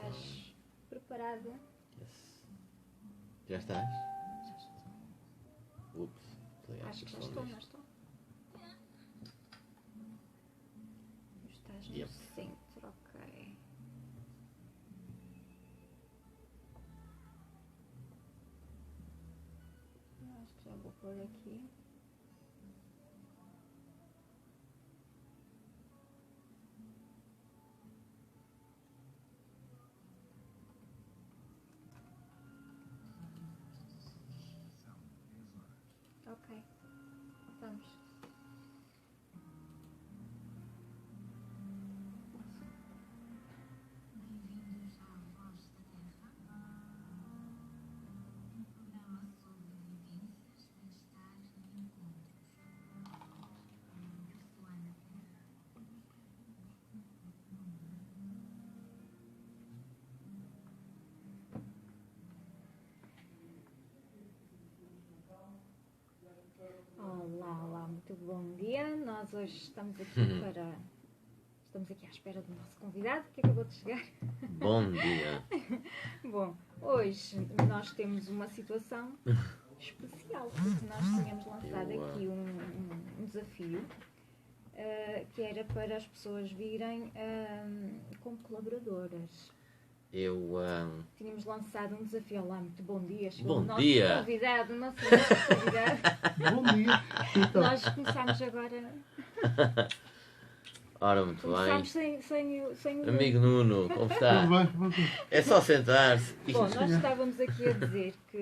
Estás preparado? Yes. Já estás? Já estou. Ups. Acho que já estou, não estou? Estás no Yep. centro, ok. Acho que já vou pôr aqui. Ok, vamos. Bem-vindos à Voz da Terra, um programa sobre vivências, bem-estar e encontros. Eu sou a Ana Terra. Olá, olá, muito bom dia. Nós hoje estamos aqui Estamos aqui à espera do nosso convidado que acabou de chegar. Bom dia. Bom, hoje nós temos uma situação especial, porque nós tínhamos lançado aqui um desafio que era para as pessoas virem como colaboradoras. Tínhamos lançado um desafio. Olá, muito bom dia. Chegou Bom o nosso dia. convidado, o nosso convidado. Bom dia. Então, Nós começámos agora. Ora, muito Começámos bem. sem o Amigo Nuno, como está? tudo bem? Bom dia. É só sentar-se. Bom, nós estávamos aqui a dizer que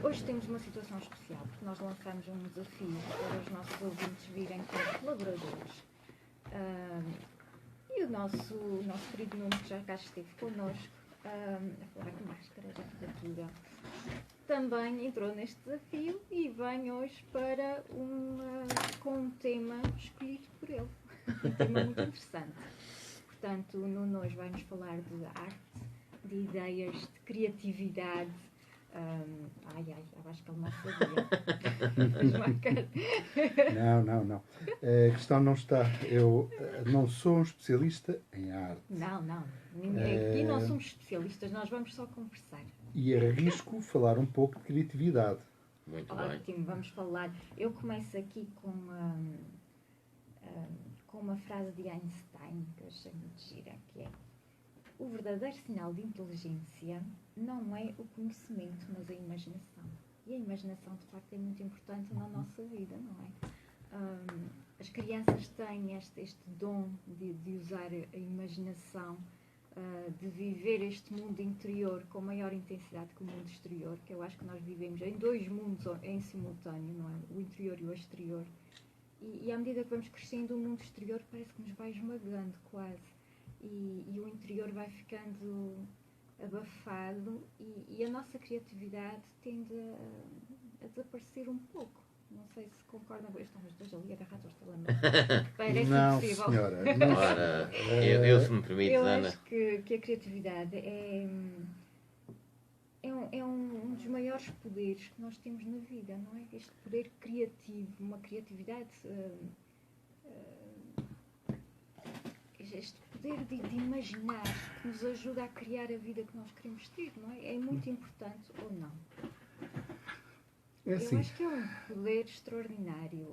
hoje temos uma situação especial, porque nós lançámos um desafio para os nossos ouvintes virem como colaboradores. E o nosso querido Nuno, que já cá esteve connosco, agora com máscara, já fica tudo, também entrou neste desafio e vem hoje para com um tema escolhido por ele. Um tema muito interessante. Portanto, o Nuno hoje vai-nos falar de arte, de ideias, de criatividade. Acho que ele não sabia. Não. A questão não está. Eu não sou um especialista em arte. Não. Aqui não somos especialistas, nós vamos só conversar. E arrisco falar um pouco de criatividade. Muito bem. Ótimo, vamos falar. Eu começo aqui com uma frase de Einstein que eu achei muito gira, que é: o verdadeiro sinal de inteligência não é o conhecimento, mas a imaginação. E a imaginação, de facto, é muito importante na nossa vida, não é? As crianças têm este dom de usar a imaginação, de viver este mundo interior com maior intensidade que o mundo exterior, que eu acho que nós vivemos em dois mundos em simultâneo, não é? O interior e o exterior. E à medida que vamos crescendo, o mundo exterior parece que nos vai esmagando quase. E o interior vai ficando abafado e a nossa criatividade tende a desaparecer um pouco. Não sei se concordam. Estão os dois ali agarrados aos telemóveis. Parece Não, impossível. senhora. Não. Ora, eu se me permites, Eu Ana. acho que a criatividade é um dos maiores poderes que nós temos na vida, não é? Este poder criativo, uma criatividade, este poder de imaginar, que nos ajuda a criar a vida que nós queremos ter, não é? É muito importante ou não? É Eu assim. acho que é um poder extraordinário,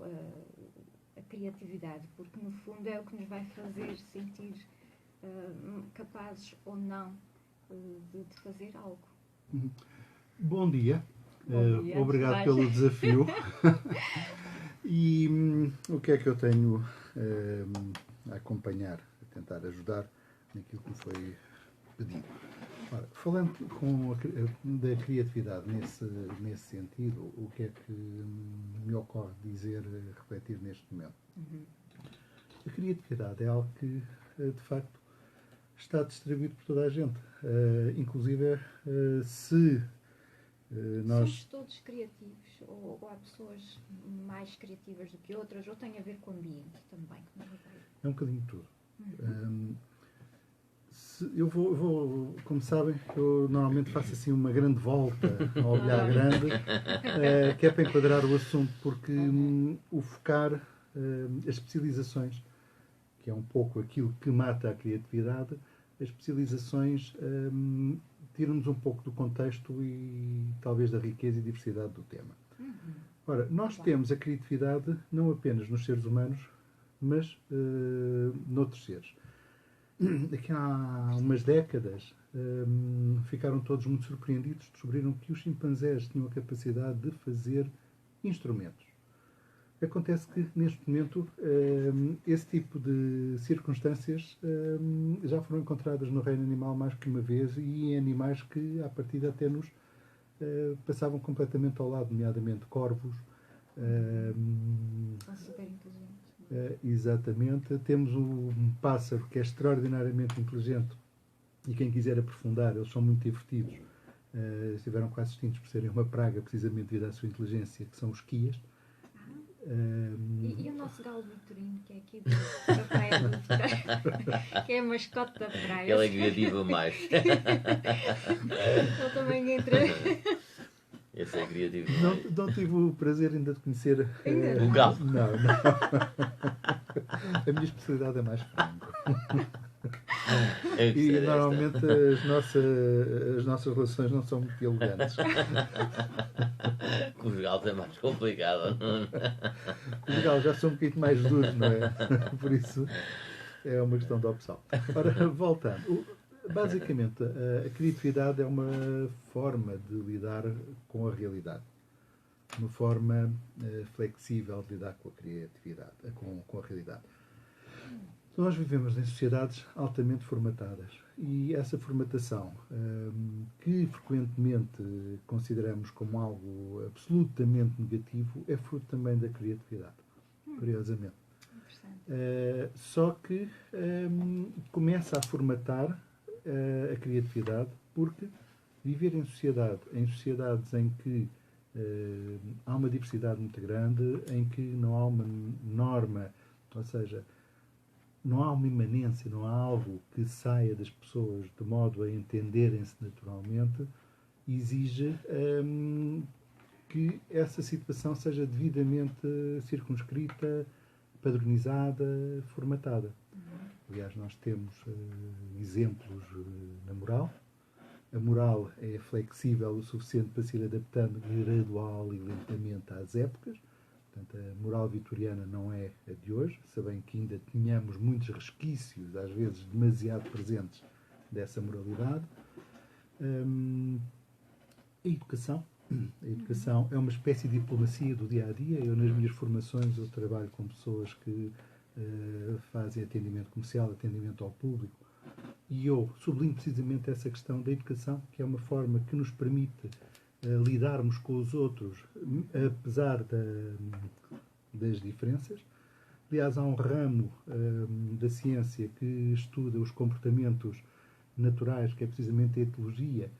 a criatividade, porque no fundo é o que nos vai fazer sentir capazes ou não de fazer algo. Bom dia. Bom dia, Obrigado antes de pelo mais. desafio. E o que é que eu tenho a acompanhar, a tentar ajudar naquilo que me foi pedido? Ora, falando da criatividade nesse sentido, o que é que me ocorre dizer, refletir neste momento? A criatividade é algo que, de facto, está distribuído por toda a gente. Inclusive, se nós... Somos todos criativos, ou há pessoas mais criativas do que outras, ou tem a ver com o ambiente também? Como é que vai? É um bocadinho de tudo. Eu vou, como sabem, eu normalmente faço assim uma grande volta ao olhar grande, que é para enquadrar o assunto, porque o focar, as especializações que é um pouco aquilo que mata a criatividade, as especializações tiram-nos um pouco do contexto e talvez da riqueza e diversidade do tema. Ora, nós temos a criatividade não apenas nos seres humanos, mas noutros seres. Aqui há umas décadas ficaram todos muito surpreendidos, descobriram que os chimpanzés tinham a capacidade de fazer instrumentos. Acontece que, neste momento, esse tipo de circunstâncias já foram encontradas no reino animal mais que uma vez e em animais que, à partida, até nos passavam completamente ao lado, nomeadamente corvos. São super inteligentes. Exatamente. Temos um pássaro que é extraordinariamente inteligente e quem quiser aprofundar, eles são muito divertidos. Estiveram quase extintos por serem uma praga, precisamente devido à sua inteligência, que são os quias. E o nosso galo Vitorino, que é aqui da Praia do Vitor, que é a mascote da praia. Ele é criativo mais. Ele também entra. Esse é criativo Não, mais. não tive o prazer ainda de conhecer O galo. Não. A minha especialidade é mais frango. Eu E gostei desta. normalmente as nossas relações não são muito elegantes. Com os galos é mais complicado. Legal, já são um bocadinho mais duros, não é? Por isso é uma questão de opção. Ora, voltando. Basicamente, a criatividade é uma forma de lidar com a realidade. Uma forma flexível de lidar com a criatividade, com a realidade. Nós vivemos em sociedades altamente formatadas e essa formatação, que frequentemente consideramos como algo absolutamente negativo, é fruto também da criatividade, curiosamente. Só que começa a formatar a criatividade porque viver em sociedades em que há uma diversidade muito grande, em que não há uma norma, ou seja, não há uma imanência, não há algo que saia das pessoas de modo a entenderem-se naturalmente, exige que essa situação seja devidamente circunscrita, padronizada, formatada. Aliás, nós temos exemplos na moral. A moral é flexível o suficiente para se ir adaptando gradual e lentamente às épocas. Portanto, a moral vitoriana não é a de hoje, se bem que ainda tenhamos muitos resquícios, às vezes demasiado presentes, dessa moralidade. A educação. A educação é uma espécie de diplomacia do dia-a-dia. Eu, nas minhas formações, eu trabalho com pessoas que fazem atendimento comercial, atendimento ao público, e eu sublinho precisamente essa questão da educação, que é uma forma que nos permite lidarmos com os outros, apesar das diferenças. Aliás, há um ramo da ciência que estuda os comportamentos naturais, que é precisamente a etologia,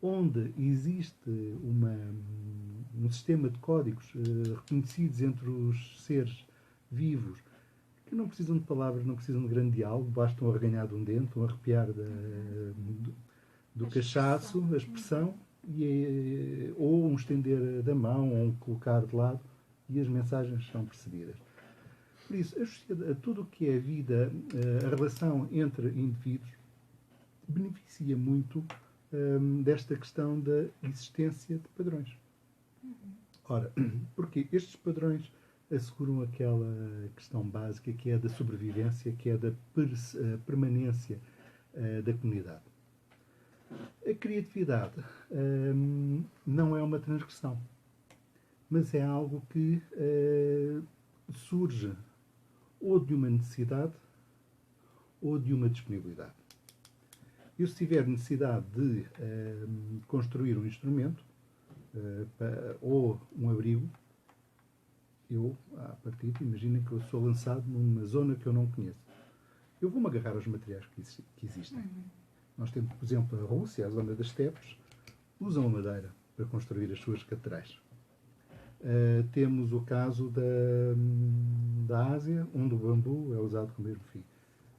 onde existe um sistema de códigos reconhecidos entre os seres vivos, que não precisam de palavras, não precisam de grande diálogo, basta um arreganhar de um dente, um arrepiar do cachaço, a expressão, ou um estender da mão, ou um colocar de lado, e as mensagens são percebidas. Por isso, tudo o que é vida, a relação entre indivíduos, beneficia muito desta questão da existência de padrões. Ora, porque estes padrões asseguram aquela questão básica que é a da sobrevivência, que é a da permanência da comunidade. A criatividade não é uma transgressão, mas é algo que surge ou de uma necessidade ou de uma disponibilidade. Eu, se tiver necessidade de construir um instrumento ou um abrigo, eu, a partir de, imaginem que eu sou lançado numa zona que eu não conheço. Eu vou-me agarrar aos materiais que existem. Nós temos, por exemplo, a Rússia, a zona das estepes, usam a madeira para construir as suas catedrais. Temos o caso da Ásia, onde o bambu é usado como mesmo fio.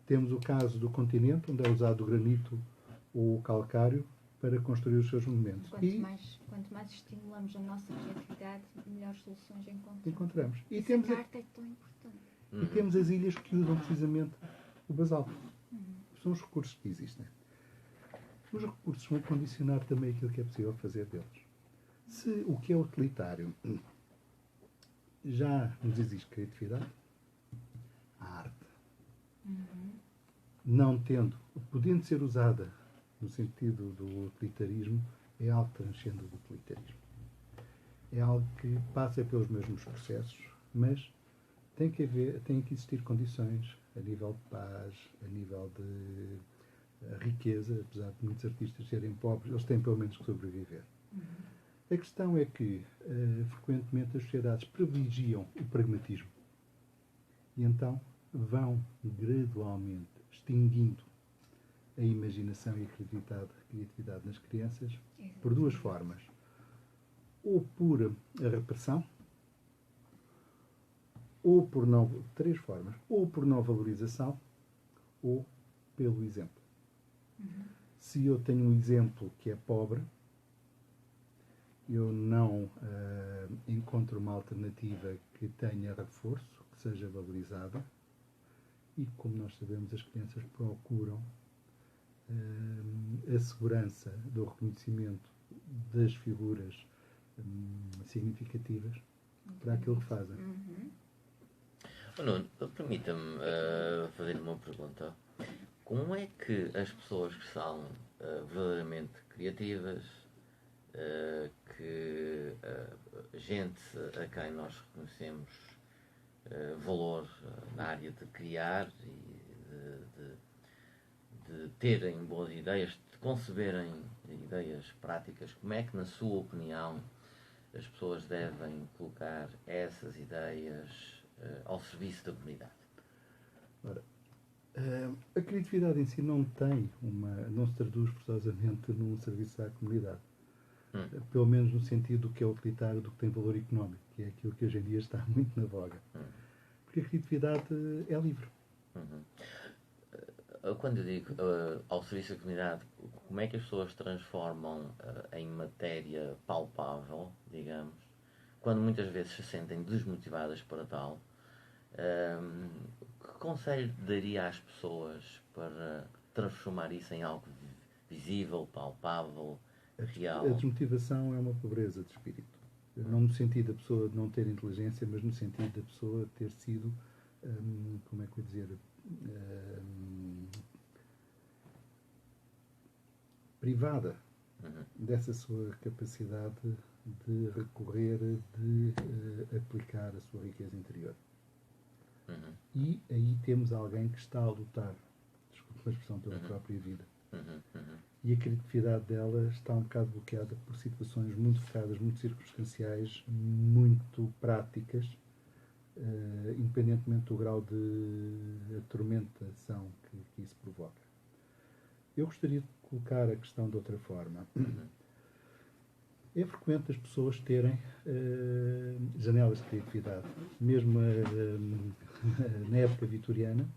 Temos o caso do continente, onde é usado o granito ou o calcário para construir os seus monumentos. Quanto mais estimulamos a nossa criatividade, melhores soluções encontramos. Encontramos. E Essa temos carta é tão importante. E temos as ilhas que usam precisamente o basalto. São os recursos que existem. Os recursos vão condicionar também aquilo que é possível fazer deles. Se o que é utilitário já nos exige criatividade, a arte, não tendo, podendo ser usada no sentido do utilitarismo, é algo que transcende o utilitarismo. É algo que passa pelos mesmos processos, mas tem que existir condições a nível de paz, a nível de riqueza, apesar de muitos artistas serem pobres, eles têm pelo menos que sobreviver. A questão é que, frequentemente, as sociedades privilegiam o pragmatismo e então vão gradualmente extinguindo a imaginação e a criatividade nas crianças por duas formas. Ou por a repressão, ou por três formas. Ou por não valorização, ou pelo exemplo. Se eu tenho um exemplo que é pobre, eu não encontro uma alternativa que tenha reforço, que seja valorizada, e como nós sabemos, as crianças procuram a segurança do reconhecimento das figuras significativas para aquilo que fazem. Nuno, permita-me fazer uma pergunta. Como é que as pessoas que são verdadeiramente criativas, gente a quem nós reconhecemos valor na área de criar e de terem boas ideias, de conceberem ideias práticas, como é que, na sua opinião, as pessoas devem colocar essas ideias ao serviço da comunidade? Ora, a criatividade em si não se traduz forçosamente num serviço à comunidade. Pelo menos no sentido do que é utilitário, do que tem valor económico, que é aquilo que hoje em dia está muito na voga. Porque a criatividade é livre. Quando eu digo ao serviço da comunidade, como é que as pessoas transformam em matéria palpável, digamos, quando muitas vezes se sentem desmotivadas para tal? Que conselho daria às pessoas para transformar isso em algo visível, palpável, real? A desmotivação é uma pobreza de espírito. Não no sentido da pessoa não ter inteligência, mas no sentido da pessoa ter sido, como é que eu ia dizer, privada dessa sua capacidade de recorrer, de aplicar a sua riqueza interior. E aí temos alguém que está a lutar, desculpe a expressão, pela própria vida. E a criatividade dela está um bocado bloqueada por situações muito focadas, muito circunstanciais, muito práticas, independentemente do grau de atormentação que isso provoca. Eu gostaria de colocar a questão de outra forma. É frequente as pessoas terem janelas de criatividade. Mesmo na época vitoriana,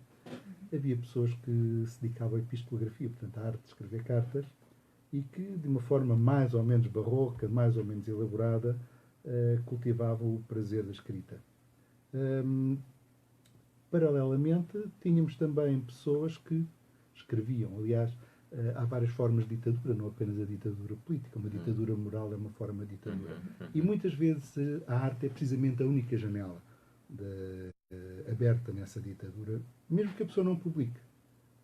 havia pessoas que se dedicavam à epistolografia, portanto, à arte de escrever cartas, e que, de uma forma mais ou menos barroca, mais ou menos elaborada, cultivavam o prazer da escrita. Paralelamente, tínhamos também pessoas que escreviam. Aliás, há várias formas de ditadura, não apenas a ditadura política. Uma ditadura moral é uma forma de ditadura. E muitas vezes a arte é precisamente a única janela aberta nessa ditadura, mesmo que a pessoa não publique.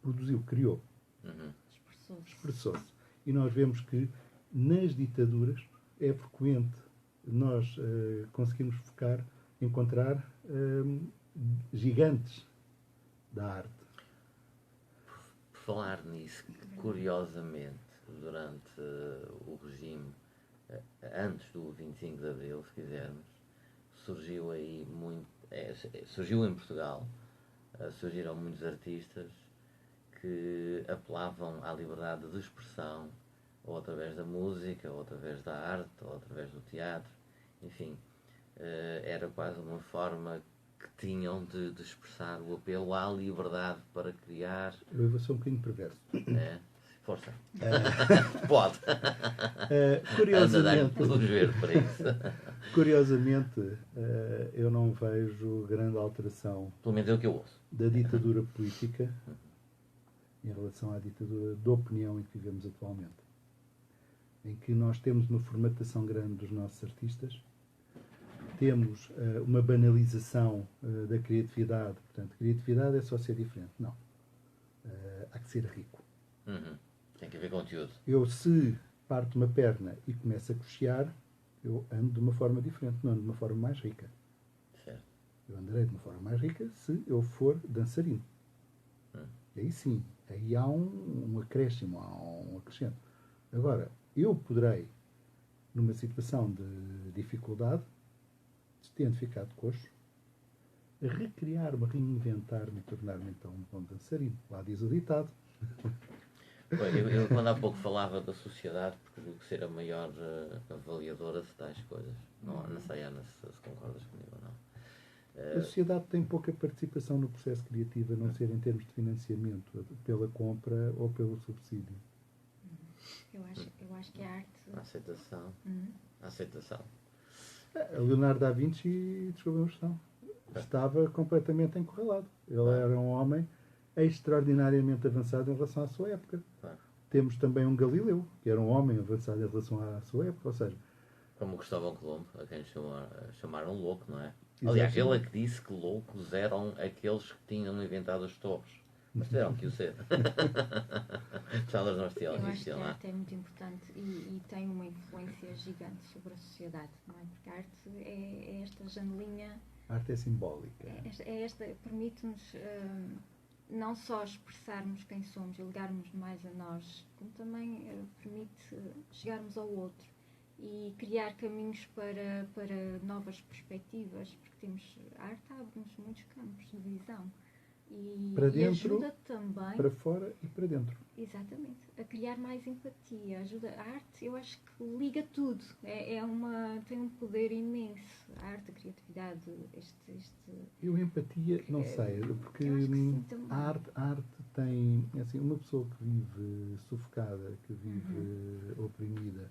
Produziu, criou, expressou-se. E nós vemos que nas ditaduras é frequente nós conseguirmos encontrar gigantes da arte. Por falar nisso, curiosamente, durante o regime, antes do 25 de Abril, se quisermos, surgiu aí surgiu em Portugal, surgiram muitos artistas que apelavam à liberdade de expressão, ou através da música, ou através da arte, ou através do teatro, enfim, era quase uma forma que tinham de expressar o apelo à liberdade para criar. Eu vou ser um bocadinho perverso. Força. Pode. Anda a dar luz verde para isso. Curiosamente, eu não vejo grande alteração Pelo menos é o que eu ouço. da ditadura política em relação à ditadura de opinião em que vivemos atualmente. Em que nós temos uma formatação grande dos nossos artistas, temos uma banalização da criatividade. Portanto, criatividade é só ser diferente. Não. Há que ser rico. Uhum. Tem que haver conteúdo. Eu, se parto uma perna e começo a coxear, eu ando de uma forma diferente, não ando de uma forma mais rica. Certo. Eu andarei de uma forma mais rica se eu for dançarino. Aí sim, aí há um acréscimo, há um acrescento. Agora, eu poderei, numa situação de dificuldade, tendo ficado coxo, recriar-me, reinventar-me e tornar-me então um bom dançarino. Lá diz o ditado. Eu quando há pouco falava da sociedade, porque digo que ser a maior avaliadora de tais coisas. Não sei, Ana, se concordas comigo ou não. A sociedade tem pouca participação no processo criativo, a não ser em termos de financiamento, pela compra ou pelo subsídio. Eu acho que a arte. A aceitação. A aceitação. A Leonardo da Vinci, desculpa a questão, estava completamente encurralado. Ele era um homem extraordinariamente avançado em relação à sua época. Temos também um Galileu, que era um homem avançado em relação à sua época, ou seja... Como Cristóvão Colombo, a quem chamaram louco, não é? Exatamente. Aliás, ele é que disse que loucos eram aqueles que tinham inventado as torres. Mas tiveram que o ser. Charles Martial Eu acho disse que a lá. arte é muito importante e tem uma influência gigante sobre a sociedade, não é? Porque a arte é esta janelinha, A arte é simbólica. permite-nos não só expressarmos quem somos e ligarmos mais a nós, como também permite chegarmos ao outro e criar caminhos para novas perspectivas, porque temos a arte abre-nos muitos campos de visão Para e dentro, ajuda também, para fora e para dentro. exatamente, a criar mais empatia. Ajuda a arte, eu acho que liga tudo, tem um poder imenso. A arte, a criatividade, Eu, empatia, não sei, porque eu acho que sim, também. a arte tem, assim, uma pessoa que vive sufocada, que vive oprimida,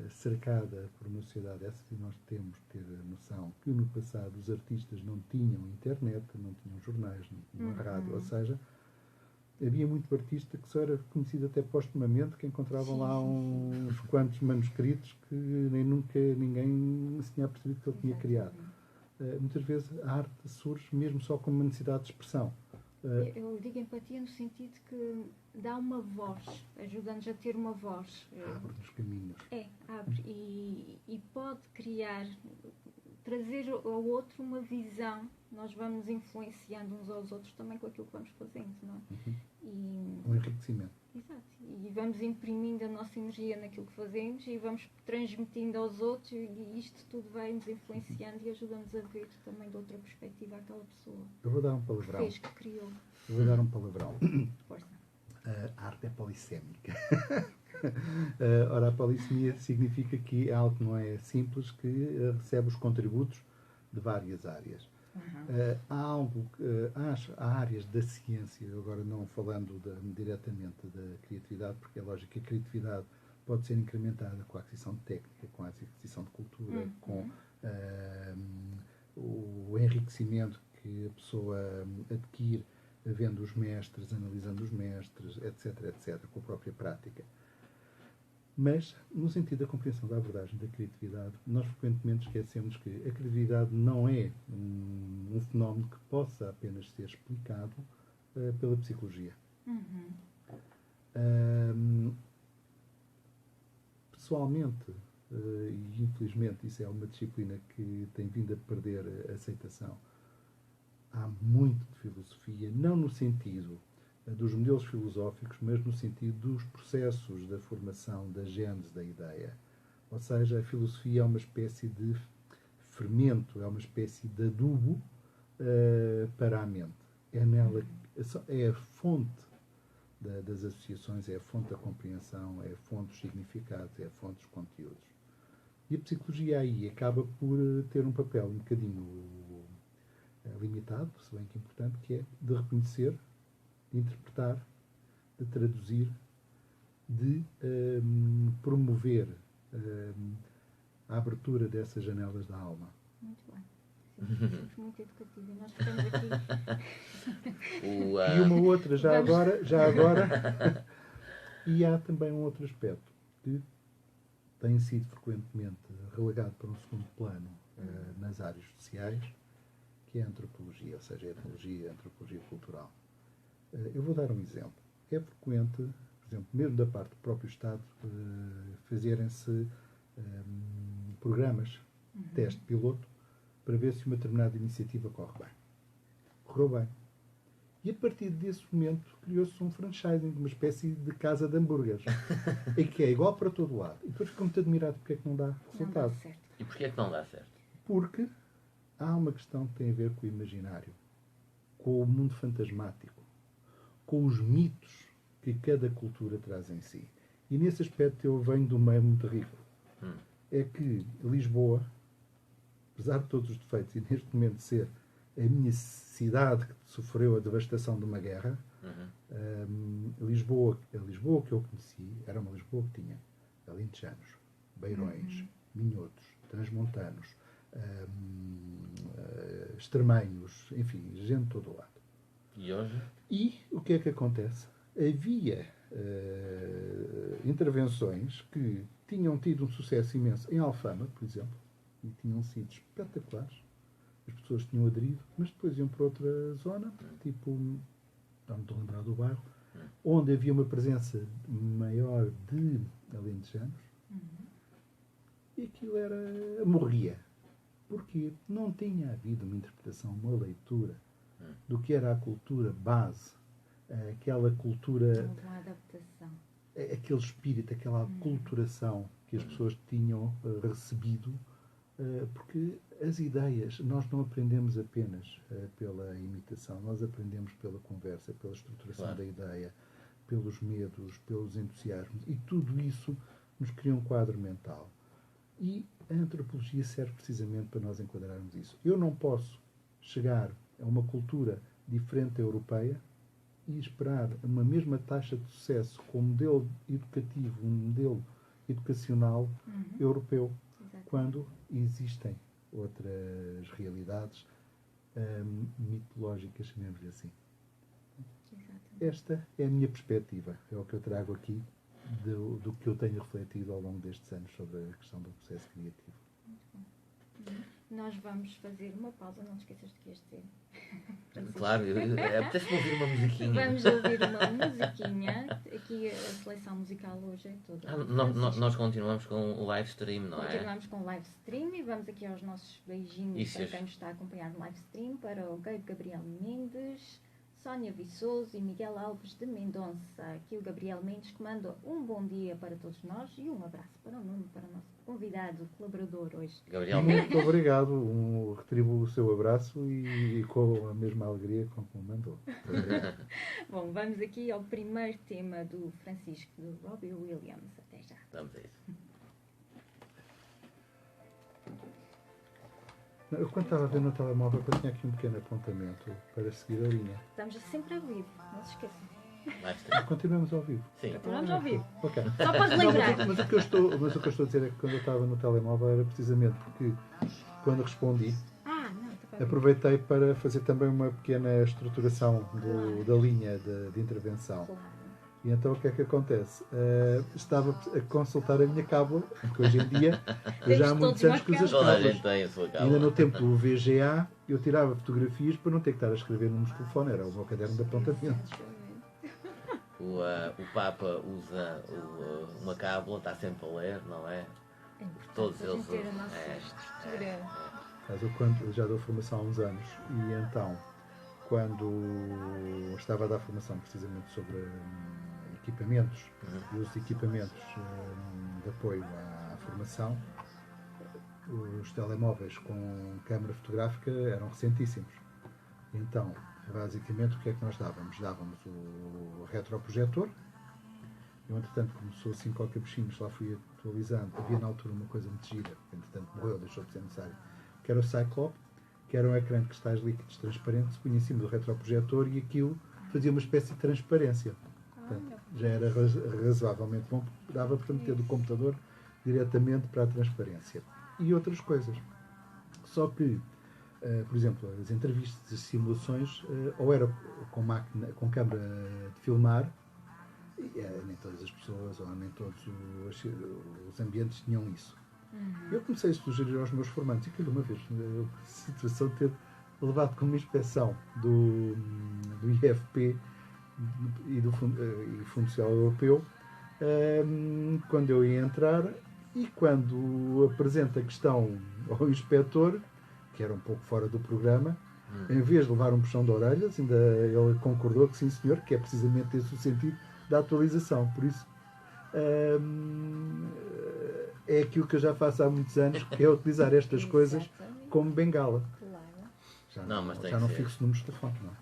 cercada por uma sociedade essa, que nós temos que ter a noção que no passado os artistas não tinham internet, não tinham jornais, não tinham rádio, ou seja, havia muito artista que só era conhecido até postumamente, que encontravam lá uns quantos manuscritos que nem nunca ninguém se tinha percebido que ele tinha criado. Muitas vezes a arte surge mesmo só como uma necessidade de expressão. Eu digo empatia no sentido que dá uma voz, ajuda-nos a ter uma voz. Abre-nos caminhos. Abre e pode criar, trazer ao outro uma visão. Nós vamos influenciando uns aos outros também com aquilo que vamos fazendo, não é? Um enriquecimento. Exato. E vamos imprimindo a nossa energia naquilo que fazemos e vamos transmitindo aos outros e isto tudo vai nos influenciando e ajuda-nos a ver também de outra perspectiva aquela pessoa Eu vou dar um que palavrão. fez, que criou. Eu vou dar um palavrão. Força. A arte é polissémica. Ora, a polissemia significa que é algo que não é simples, que recebe os contributos de várias áreas. Há áreas da ciência, agora não falando diretamente da criatividade, porque é lógico que a criatividade pode ser incrementada com a aquisição de técnica, com a aquisição de cultura, com o enriquecimento que a pessoa adquire vendo os mestres, analisando os mestres, etc., com a própria prática. Mas, no sentido da compreensão da abordagem da criatividade, nós frequentemente esquecemos que a criatividade não é um fenómeno que possa apenas ser explicado pela psicologia. Pessoalmente, e infelizmente isso é uma disciplina que tem vindo a perder a aceitação, há muito de filosofia, não no sentido dos modelos filosóficos, mas no sentido dos processos da formação da gênese da ideia. Ou seja, a filosofia é uma espécie de fermento, é uma espécie de adubo para a mente. É nela, é a fonte das associações, é a fonte da compreensão, é a fonte dos significados, é a fonte dos conteúdos. E a psicologia aí acaba por ter um papel um bocadinho limitado, se bem que importante, que é de reconhecer, de interpretar, de traduzir de promover a abertura dessas janelas da alma. Muito bem. Somos muito educativos. Nós ficamos aqui. E uma outra, já agora, e há também um outro aspecto que tem sido frequentemente relegado para um segundo plano nas áreas sociais, que é a antropologia, ou seja, a etnologia, a antropologia cultural. Eu vou dar um exemplo. É frequente, por exemplo, mesmo da parte do próprio Estado, fazerem-se programas, teste piloto, para ver se uma determinada iniciativa corre bem. Correu bem. E a partir desse momento criou-se um franchising, uma espécie de casa de hambúrgueres, em que é igual para todo lado. E depois fico muito admirado porque é que não dá Não resultado. dá certo. E porquê é que não dá certo? Porque há uma questão que tem a ver com o imaginário, com o mundo fantasmático, com os mitos que cada cultura traz em si. E nesse aspecto eu venho de um meio muito rico. É que Lisboa, apesar de todos os defeitos, e neste momento ser a minha cidade que sofreu a devastação de uma guerra, Lisboa, a Lisboa que eu conheci, era uma Lisboa que tinha alentejanos, beirões, minhotos, transmontanos, extremenhos, enfim, gente de todo o lado. E hoje? E o que é que acontece? Havia intervenções que tinham tido um sucesso imenso em Alfama, por exemplo, e tinham sido espetaculares. As pessoas tinham aderido, mas depois iam para outra zona, tipo, não me estou a lembrar do bairro, onde havia uma presença maior de alentejanos, e aquilo morria. Porquê? Não tinha havido uma interpretação, uma leitura do que era a cultura base, aquela cultura, Houve uma adaptação. aquele espírito, aquela aculturação que as pessoas tinham recebido, porque as ideias, nós não aprendemos apenas pela imitação, nós aprendemos pela conversa, pela estruturação Claro. da ideia, pelos medos, pelos entusiasmos, e tudo isso nos cria um quadro mental. E a antropologia serve precisamente para nós enquadrarmos isso. Eu não posso chegar a uma cultura diferente da europeia e esperar uma mesma taxa de sucesso com um modelo educativo, um modelo educacional europeu, Exatamente. quando existem outras realidades mitológicas, chamemos-lhe assim. Exatamente. Esta é a minha perspectiva, é o que eu trago aqui do que eu tenho refletido ao longo destes anos sobre a questão do processo criativo. Nós vamos fazer uma pausa, não te esqueças de que ias dizer. Francisco. Claro, apetece-me ouvir uma musiquinha. Vamos ouvir uma musiquinha. Aqui a seleção musical hoje é toda. Nós continuamos com o live stream, não é? Continuamos com o live stream e vamos aqui aos nossos beijinhos Isso, para quem nos está a acompanhar no live stream, para o Gabriel Mendes, Sónia Viçoso e Miguel Alves de Mendonça. Aqui o Gabriel Mendes que manda um bom dia para todos nós e um abraço para o Nuno, para o nosso convidado, colaborador hoje. Gabriel, Muito obrigado, retribuo o seu abraço e com a mesma alegria com que me mandou. Muito obrigado. Bom, vamos aqui ao primeiro tema do Francisco, do Robbie Williams. Até já. vamos a isso. Eu, quando estava a ver no telemóvel, eu tinha aqui um pequeno apontamento para seguir a linha. Estamos sempre ao vivo, não se esqueçam. Live stream. Continuamos ao vivo. Sim. Vamos ao vivo. Ok. Só podes Não, lembrar. mas o que eu estou a dizer é que quando eu estava no telemóvel era precisamente porque quando respondi, Ah, não, está bem. aproveitei para fazer também uma pequena estruturação da linha de intervenção. Claro. E então o que é que acontece? Estava a consultar a minha cábula, porque hoje em dia eu já há Temos muitos todos anos que uso as Toda a cábulas. gente tem a sua Ainda calma. no tempo do VGA eu tirava fotografias para não ter que estar a escrever números de telefone, era o meu caderno de apontamentos. O Papa usa uma cábula, está sempre a ler, não é? É importante Todos a gente eles ter a usam. nossa estrutura. Mas eu já dou formação há uns anos e então, quando estava a dar formação precisamente sobre equipamentos e os equipamentos de apoio à formação, os telemóveis com câmara fotográfica eram recentíssimos. Então, basicamente, o que é que nós dávamos? Dávamos o retroprojetor. Eu, entretanto, começou assim com capuchinhos, lá fui atualizando. Havia na altura uma coisa muito gira, que entretanto morreu, deixou de ser necessário, que era o Cyclope, que era um ecrã de cristais líquidos transparentes, se punha em cima do retroprojetor e aquilo fazia uma espécie de transparência. Portanto, já era razoavelmente bom, porque dava para meter do computador diretamente para a transparência. E outras coisas. Só que, por exemplo, as entrevistas, as simulações, ou era com máquina, com câmara de filmar, e nem todas as pessoas ou nem todos os ambientes tinham isso. Eu comecei a sugerir aos meus formandos, e aquilo uma vez, a situação de ter levado como inspeção do IFP e do Fundo Social Europeu, quando eu ia entrar, e quando apresento a questão ao inspetor, que era um pouco fora do programa, em vez de levar um puxão de orelhas, ainda ele concordou que sim senhor, que é precisamente esse o sentido da atualização. Por isso, é aquilo que eu já faço há muitos anos, que é utilizar estas coisas como bengala. Claro. Já não fixo números de telefone, não.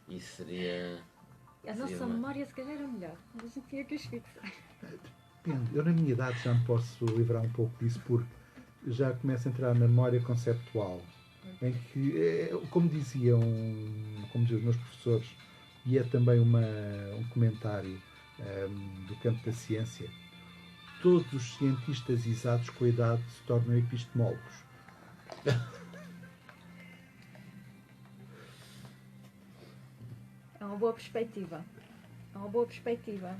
Isso seria... A nossa memória se calhar era melhor, mas a gente tinha que os fixar. Depende. Eu na minha idade já me posso livrar um pouco disso, porque já começo a entrar na memória conceptual, em que, como diziam os meus professores, e é também um comentário do campo da ciência, todos os cientistas exatos com a idade se tornam epistemólogos. É uma boa perspectiva. É uma boa perspectiva.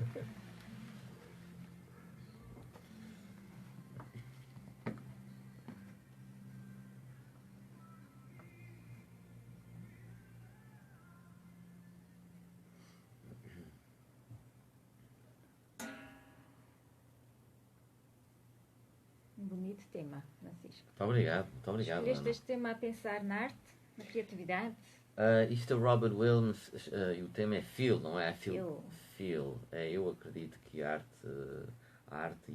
Um bonito tema, Francisco. Muito obrigado, Escolheste Ana. este tema a pensar na arte, na criatividade? Isto é Robert Williams, e o tema é feel, não é? Feel. Feel. Eu acredito que a arte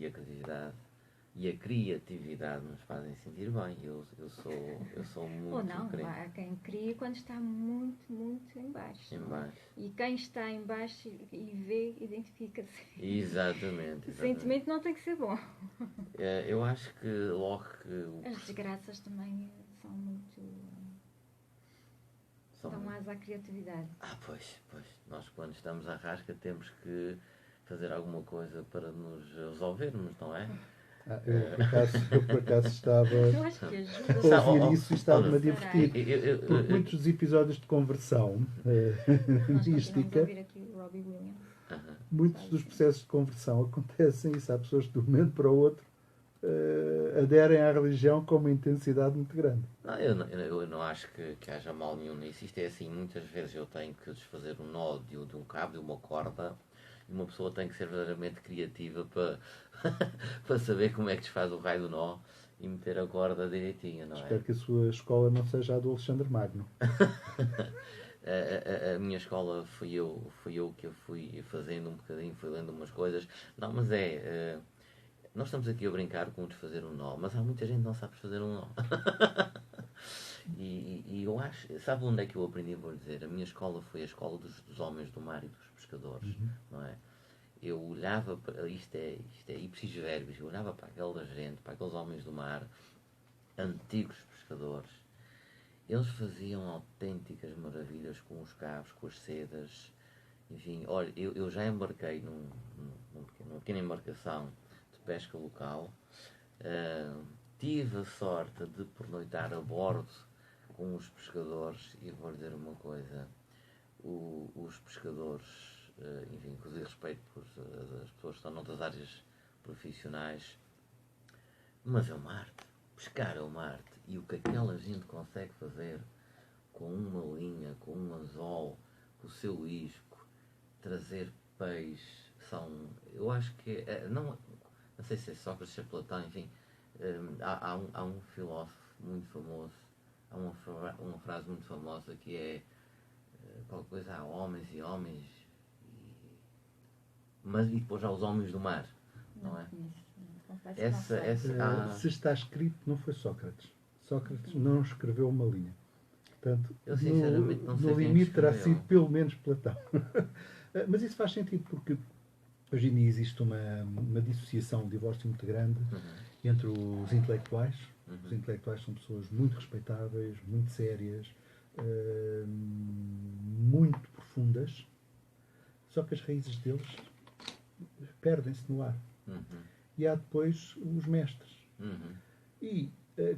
e a criatividade nos fazem sentir bem. Eu sou muito Ou não, crente. há quem crie quando está muito, muito em baixo. Em baixo. E quem está em baixo e vê, identifica-se. Exatamente. O sentimento não tem que ser bom. Eu acho que logo que As desgraças também são muito... Estão mais à criatividade. Pois. Nós quando estamos à rasca temos que fazer alguma coisa para nos resolvermos, não é? Eu por acaso estava Eu acho que ajuda. a ouvir isso e estava-me a Será? divertir. Porque muitos dos episódios de conversão Nós continuamos a mística, ouvir aqui o Robbie Williams. muitos dos processos de conversão acontecem isso. Há pessoas que de um momento para o outro aderem à religião com uma intensidade muito grande. Não, eu não acho que haja mal nenhum nisso. Isto é assim, muitas vezes eu tenho que desfazer um nó de um cabo, de uma corda, e uma pessoa tem que ser verdadeiramente criativa para, para saber como é que desfaz o raio do nó e meter a corda direitinha, não é? Espero que a sua escola não seja a do Alexandre Magno. A minha escola fui eu que eu fui fazendo um bocadinho, fui lendo umas coisas. Não, mas nós estamos aqui a brincar com desfazer um nó, mas há muita gente que não sabe desfazer um nó. e eu acho, sabe onde é que eu aprendi, vou dizer? A minha escola foi a escola dos homens do mar e dos pescadores, não é? Eu olhava para, isto é ipsis verbis, eu olhava para aquela gente, para aqueles homens do mar, antigos pescadores. Eles faziam autênticas maravilhas com os cabos, com as sedas, enfim. Olha, eu já embarquei numa pequena embarcação de pesca local. Tive a sorte de pernoitar a bordo com os pescadores e vou dizer uma coisa, os pescadores, enfim, com respeito as pessoas que estão noutras áreas profissionais, mas é uma arte. Pescar é uma arte. E o que aquela gente consegue fazer com uma linha, com um anzol, com o seu isco, trazer peixe, eu acho que não sei se é Sócrates, se é Platão, enfim, há um filósofo muito famoso, há uma frase muito famosa que é qualquer coisa, há homens e homens, mas e depois há os homens do mar, não é? Se está escrito, não foi Sócrates. Sócrates não escreveu uma linha. Portanto, eu sinceramente não sei no quem limite terá escreveu. sido pelo menos Platão. Mas isso faz sentido porque hoje em dia existe uma dissociação, um divórcio muito grande entre os intelectuais. Os intelectuais são pessoas muito respeitáveis, muito sérias, muito profundas, só que as raízes deles perdem-se no ar. E há depois os mestres. E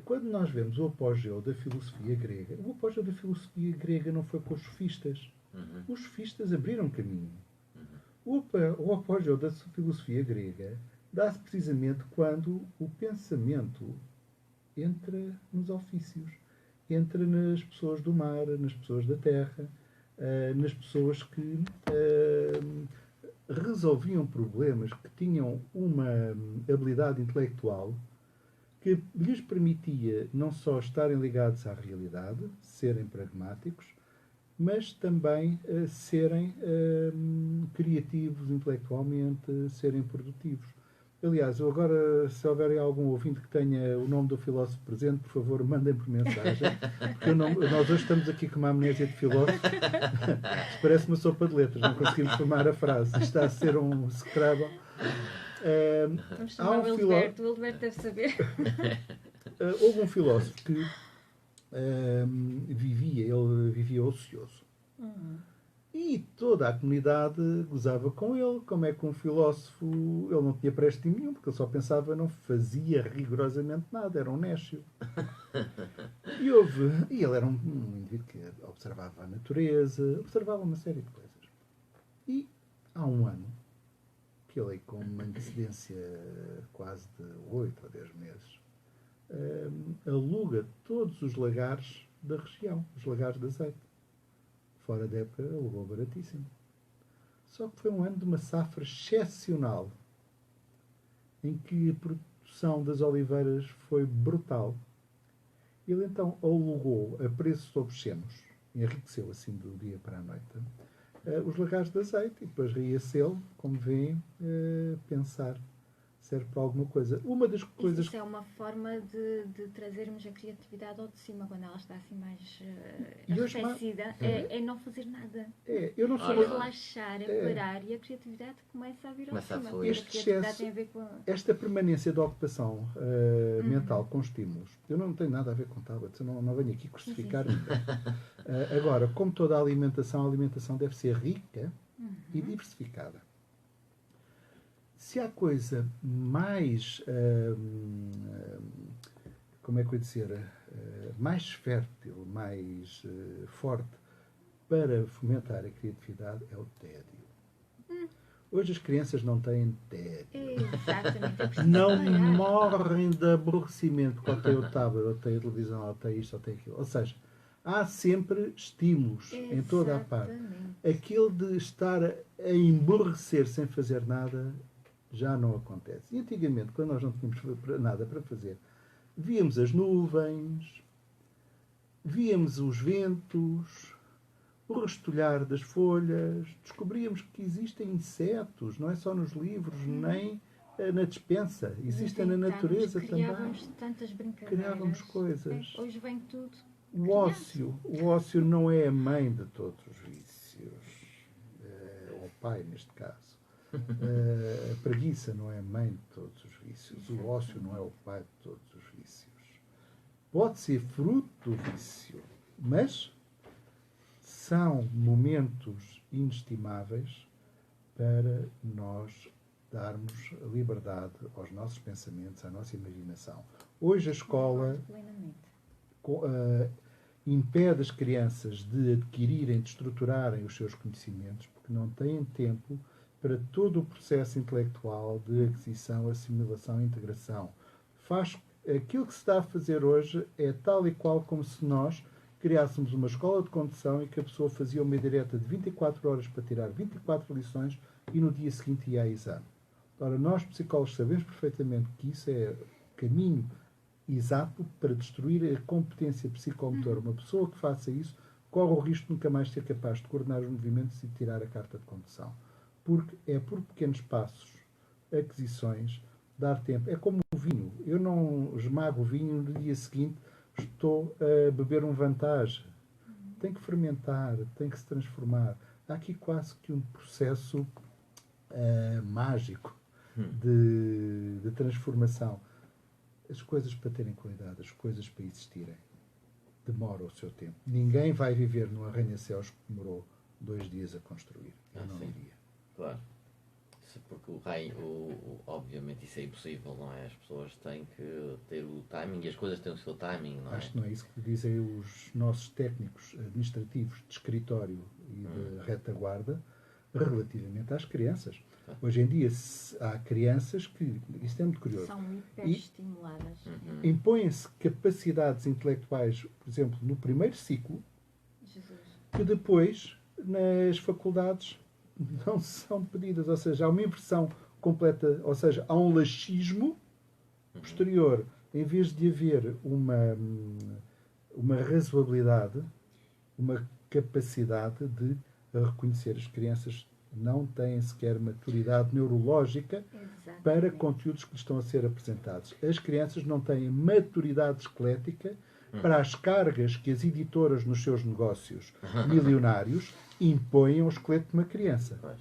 quando nós vemos o apogeu da filosofia grega, o apogeu da filosofia grega não foi com os sofistas. Os sofistas abriram caminho. O apogeu da filosofia grega dá-se precisamente quando o pensamento entra nos ofícios, entra nas pessoas do mar, nas pessoas da terra, nas pessoas que resolviam problemas, que tinham uma habilidade intelectual que lhes permitia não só estarem ligados à realidade, serem pragmáticos, mas também serem criativos intelectualmente, serem produtivos. Aliás, eu agora, se houver algum ouvinte que tenha o nome do filósofo presente, por favor, mandem por mensagem. Porque nós hoje estamos aqui com uma amnésia de filósofo. Isto parece uma sopa de letras, não conseguimos formar a frase. Isto está a ser um Scrabble. Vamos chamar o Hildeberto. O Hildeberto deve saber. Houve um filósofo que ele vivia ocioso. E toda a comunidade gozava com ele. Como é que um filósofo, ele não tinha préstimo nenhum, porque ele só pensava, não fazia rigorosamente nada, era um nécio. E ele era um indivíduo que observava a natureza, observava uma série de coisas. E há um ano, que ele, com uma antecedência quase de 8 ou 10 meses, aluga todos os lagares da região, os lagares de azeite. Fora da época, alugou baratíssimo. Só que foi um ano de uma safra excepcional, em que a produção das oliveiras foi brutal. Ele então alugou a preços obscenos, enriqueceu assim do dia para a noite, os lagares de azeite, e depois ria-se ele, como veem, pensar. Serve para alguma coisa. Uma das coisas... Isso é uma forma de trazermos a criatividade ao de cima, quando ela está assim mais arrefecida, é não fazer nada. Eu não sou... relaxar, parar, e a criatividade começa a vir ao cima. Este excesso, tem a ver com... esta permanência da ocupação mental com estímulos, eu não tenho nada a ver com tablets, eu não venho aqui crucificar ninguém. Agora, como toda a alimentação deve ser rica e diversificada. Se há coisa mais, como é que eu ia dizer, mais fértil, mais forte para fomentar a criatividade, é o tédio. Hoje as crianças não têm tédio. Exatamente. Não morrem de aborrecimento, porque ou tem o tablet, ou tem a televisão, ou tem isto, ou tem aquilo. Ou seja, há sempre estímulos em toda a parte. Aquilo de estar a emborrecer sem fazer nada já não acontece. E antigamente, quando nós não tínhamos nada para fazer, víamos as nuvens, víamos os ventos, o restolhar das folhas, descobríamos que existem insetos, não é só nos livros, nem na despensa, existem na natureza também. Criávamos tantas brincadeiras. Criávamos coisas. Hoje vem tudo. O ócio não é a mãe de todos os vícios, ou o pai, neste caso. A preguiça não é a mãe de todos os vícios. O ócio não é o pai de todos os vícios. Pode ser fruto do vício, mas são momentos inestimáveis para nós darmos liberdade aos nossos pensamentos, à nossa imaginação. Hoje a escola impede as crianças de adquirirem, de estruturarem os seus conhecimentos, porque não têm tempo para todo o processo intelectual de aquisição, assimilação e integração. Aquilo que se está a fazer hoje é tal e qual como se nós criássemos uma escola de condução e que a pessoa fazia uma direta de 24 horas para tirar 24 lições e no dia seguinte ia a exame. Ora, nós psicólogos sabemos perfeitamente que isso é o caminho exato para destruir a competência psicomotora. Uma pessoa que faça isso corre o risco de nunca mais ser capaz de coordenar os movimentos e de tirar a carta de condução. Porque é por pequenos passos, aquisições, dar tempo. É como o vinho. Eu não esmago o vinho no dia seguinte, estou a beber um vantagem. Tem que fermentar, tem que se transformar. Há aqui quase que um processo mágico de transformação. As coisas para terem qualidade, as coisas para existirem, demoram o seu tempo. Ninguém vai viver num arranha-céus que demorou 2 dias a construir. Eu não diria. Claro. Porque obviamente isso é impossível, não é? As pessoas têm que ter o timing e as coisas têm o seu timing, não é? Acho que não é isso que dizem os nossos técnicos administrativos de escritório e de retaguarda relativamente às crianças. Hoje em dia há crianças que, isto é muito curioso, São hiperestimuladas. impõem-se capacidades intelectuais, por exemplo, no primeiro ciclo, Jesus. que depois, nas faculdades, não são pedidas. Ou seja, há uma inversão completa, ou seja, há um laxismo posterior. Em vez de haver uma razoabilidade, uma capacidade de reconhecer as crianças não têm sequer maturidade neurológica para Exatamente. conteúdos que lhes estão a ser apresentados. As crianças não têm maturidade esquelética para as cargas que as editoras nos seus negócios milionários impõem ao esqueleto de uma criança. Pois.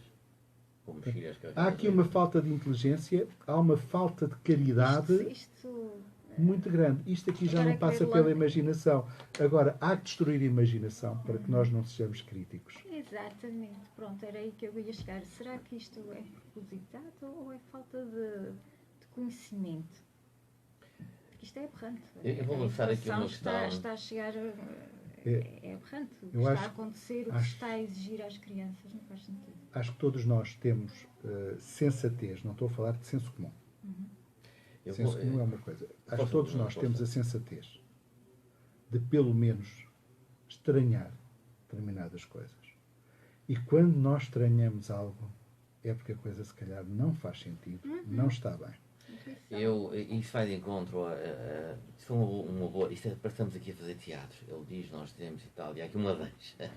Com mochilas que Há aqui uma falta de inteligência, há uma falta de caridade Isto muito grande. Isto aqui já Agora não passa quero pela logo- imaginação. Agora, há que destruir a imaginação para que nós não sejamos críticos. exatamente. Pronto, era aí que eu ia chegar. Será que isto é propositado ou é falta de conhecimento? Porque isto é aberrante. Eu vou A lançar aqui uma inflação questão. está a chegar. É aberrante. O que eu está acho- a acontecer, o que acho- se está a exigir às crianças, não faz sentido. Acho que todos nós temos sensatez. Não estou a falar de senso comum. Eu Senso vou- comum é uma coisa. Acho Força, que todos Bruno, nós força. temos a sensatez de, pelo menos, estranhar determinadas coisas. E quando nós estranhamos algo, é porque a coisa, se calhar, não faz sentido, não está bem. Isso vai de encontro isto foi uma boa. Isto é, estamos aqui a fazer teatro. Ele diz, nós temos e tal, e há aqui uma deixa.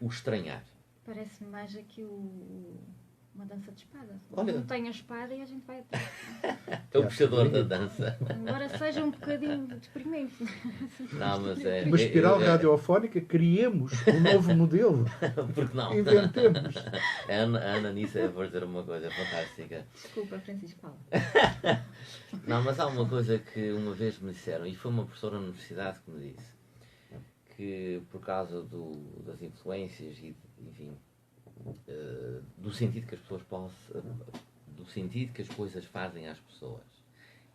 O estranhar. Parece-me mais aqui uma dança de espadas. Olha. Não tem a espada e a gente vai atrás. É o puxador da dança. Embora seja um bocadinho deprimente. Não, mas é. Uma espiral radiofónica, criemos um novo modelo. Porque não? Inventemos. A Ana nisso é para dizer uma coisa fantástica. Desculpa, Francisco, fala. Não, mas há uma coisa que uma vez me disseram, e foi uma professora na universidade que me disse, que por causa das influências e, enfim, do sentido que as pessoas do sentido que as coisas fazem às pessoas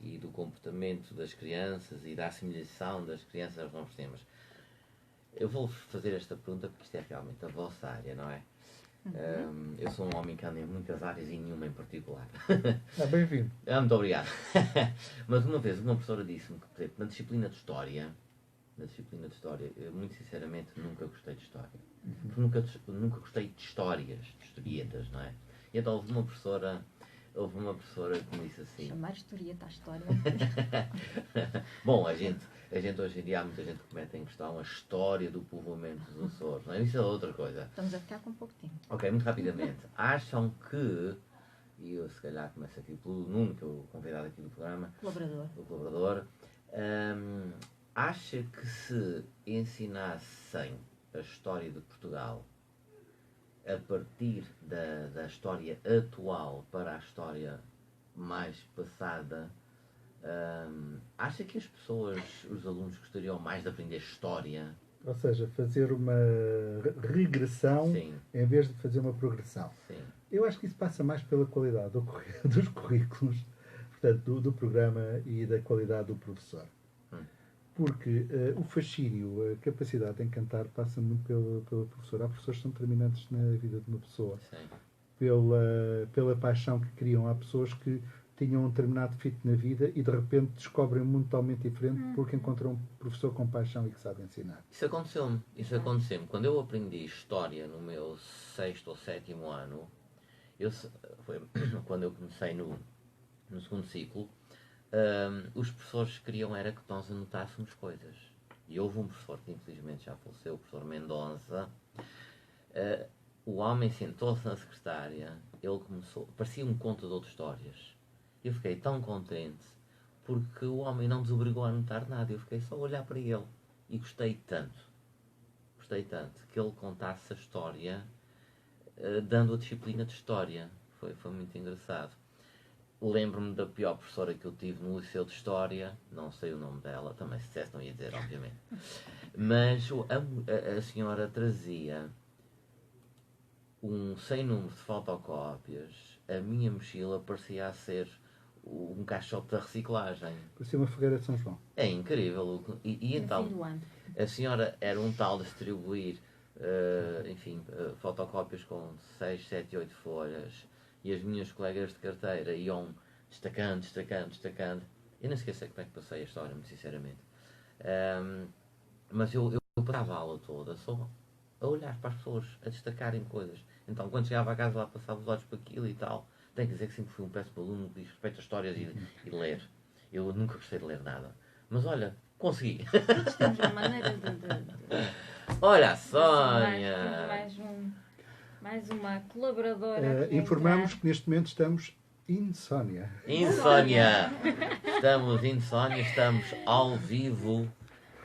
e do comportamento das crianças e da assimilação das crianças aos novos temas. Eu vou fazer esta pergunta porque isto é realmente a vossa área, não é? Eu sou um homem que anda em muitas áreas e nenhuma em particular. Bem-vindo. Muito obrigado. Mas uma vez uma professora disse-me que, por exemplo, na disciplina de História, eu muito sinceramente nunca gostei de História. Nunca gostei de histórias, de historietas, não é? E então houve uma professora que me disse assim... Chamar historieta à história. Bom, a gente hoje em dia há muita gente que mete em questão a história do povoamento dos Açores, não é? Isso é outra coisa. Estamos a ficar com pouco tempo. Ok, muito rapidamente. Acham que, e eu se calhar começo aqui pelo Nuno, que é o convidado aqui do programa, Colaborador. o colaborador, acha que se ensinassem a história de Portugal a partir da história atual para a história mais passada, acha que as pessoas, os alunos gostariam mais de aprender história? Ou seja, fazer uma regressão Sim. em vez de fazer uma progressão. Sim. Eu acho que isso passa mais pela qualidade dos currículos, portanto, do programa e da qualidade do professor. Porque o fascínio, a capacidade de encantar passa muito pelo professor. Há professores que são determinantes na vida de uma pessoa. Sim. Pela paixão que criam. Há pessoas que tinham um determinado fit na vida e de repente descobrem um mundo totalmente diferente porque encontram um professor com paixão e que sabe ensinar. Isso aconteceu-me. Quando eu aprendi História no meu 6º ou 7º ano, foi quando eu comecei no 2º ciclo, os professores queriam era que nós anotássemos coisas. E houve um professor que infelizmente já faleceu, o professor Mendonça. O homem sentou-se na secretária, ele começou, parecia um contador de histórias. Eu fiquei tão contente porque o homem não nos obrigou a anotar nada, eu fiquei só a olhar para ele e gostei tanto que ele contasse a história dando a disciplina de História. Foi muito engraçado. Lembro-me da pior professora que eu tive no Liceu de História, não sei o nome dela, também se dissesse não ia dizer, obviamente. Mas a senhora trazia sem número de fotocópias, a minha mochila parecia ser um caixote da reciclagem. Parecia uma fogueira de São João. É incrível. E No então, fim do ano. a senhora era um tal de distribuir, fotocópias com 6, 7, 8 folhas, e as minhas colegas de carteira iam destacando. Eu não sei como é que passei a história, muito sinceramente. Mas eu passava a aula toda só a olhar para as pessoas, a destacarem coisas. Então, quando chegava a casa, lá passava os olhos para aquilo e tal. Tenho que dizer que sempre fui um péssimo aluno que diz respeito a histórias e ler. Eu nunca gostei de ler nada. Mas olha, consegui. Temos uma maneira de Olha a Temos Sónia! mais uma colaboradora. Informamos que neste momento estamos insónia. Insónia! Estamos insónia, estamos ao vivo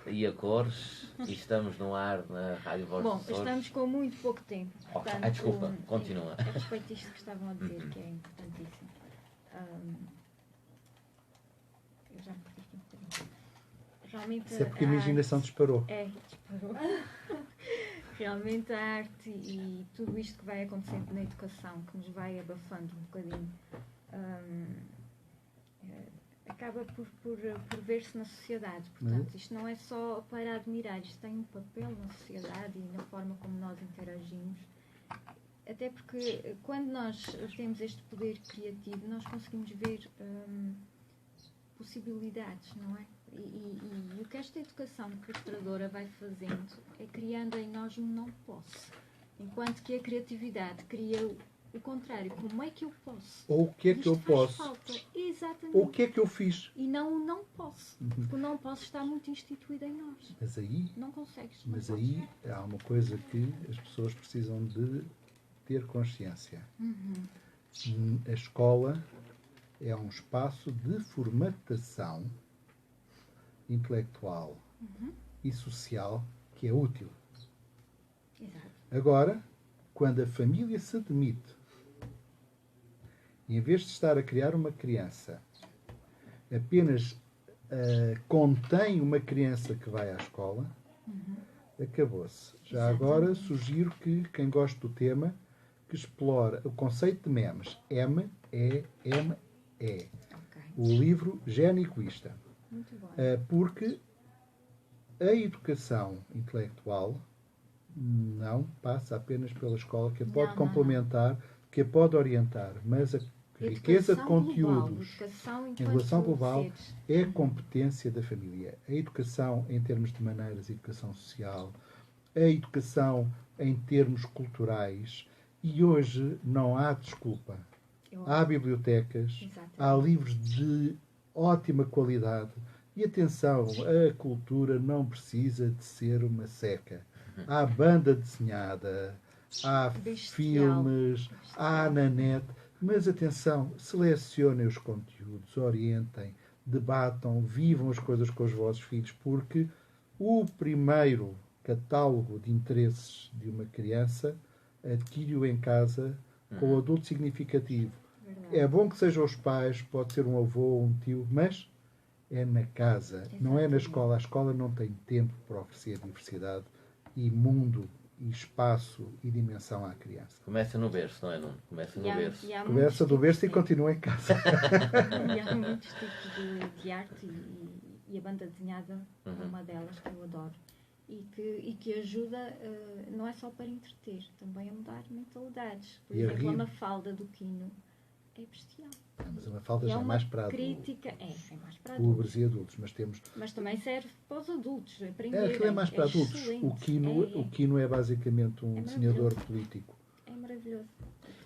e a cores e estamos no ar na Rádio Voz Bom, dos Açores. estamos com muito pouco tempo. Ok. Portanto, Desculpa, continua. A respeito disto que estavam a dizer, que é importantíssimo. Eu já me perdi aqui um bocadinho. Realmente, Isso é porque a imaginação disparou. disparou. Realmente a arte e tudo isto que vai acontecendo na educação, que nos vai abafando um bocadinho, acaba por ver-se na sociedade. Portanto, isto não é só para admirar, isto tem um papel na sociedade e na forma como nós interagimos. Até porque quando nós temos este poder criativo, nós conseguimos ver possibilidades, não é? E o que esta educação frustradora vai fazendo é criando em nós um não posso. Enquanto que a criatividade cria o contrário. Como é que eu posso? Ou o que é que eu Isto faz posso? falta. Exatamente. Ou o que é que eu fiz? E não o não posso. Porque o não posso está muito instituído em nós. Mas aí, Não consegues. mas aí há uma coisa que as pessoas precisam de ter consciência. A escola é um espaço de formatação intelectual e social que é útil. Exato. Agora, quando a família se demite, e em vez de estar a criar uma criança, apenas contém uma criança que vai à escola, acabou-se. Já agora sugiro que quem gosta do tema, que explora o conceito de memes. M-E-M-E. Ok. O livro Genicoista. Muito bom. Porque a educação intelectual não passa apenas pela escola, que a pode Não. complementar, que a pode orientar, mas a riqueza de Educação global, conteúdos educação em enquanto relação global seres. é competência da família. A educação em termos de maneiras, a educação social, a educação em termos culturais, e hoje não há desculpa. Eu Há bibliotecas, Exatamente. há livros de ótima qualidade. E atenção, a cultura não precisa de ser uma seca. Há banda desenhada, há Bestial. filmes, há na net. Mas atenção, selecionem os conteúdos, orientem, debatam, vivam as coisas com os vossos filhos, porque o primeiro catálogo de interesses de uma criança adquire-o em casa com o adulto significativo. Verdade. É bom que sejam os pais, pode ser um avô, um tio, mas é na casa, não é na Exatamente. escola. A escola não tem tempo para oferecer diversidade e mundo e espaço e dimensão à criança. Começa no berço, não é, Nuno? Começa no berço. E há Conversa do muitos berço e tipos continua em casa. E há muitos tipos de arte e a banda desenhada é uma delas que eu adoro. E que ajuda, não é só para entreter, também a mudar mentalidades. Por E a exemplo, a rir. Mafalda do Quino é bestial. Mas uma falta E já é é uma mais para crítica, é mais para adultos. públicos e adultos, mas temos. Mas também serve para os adultos aprenderem. Aquilo é mais para adultos. excelente. O Quino é basicamente um É desenhador maravilhoso. político. É maravilhoso.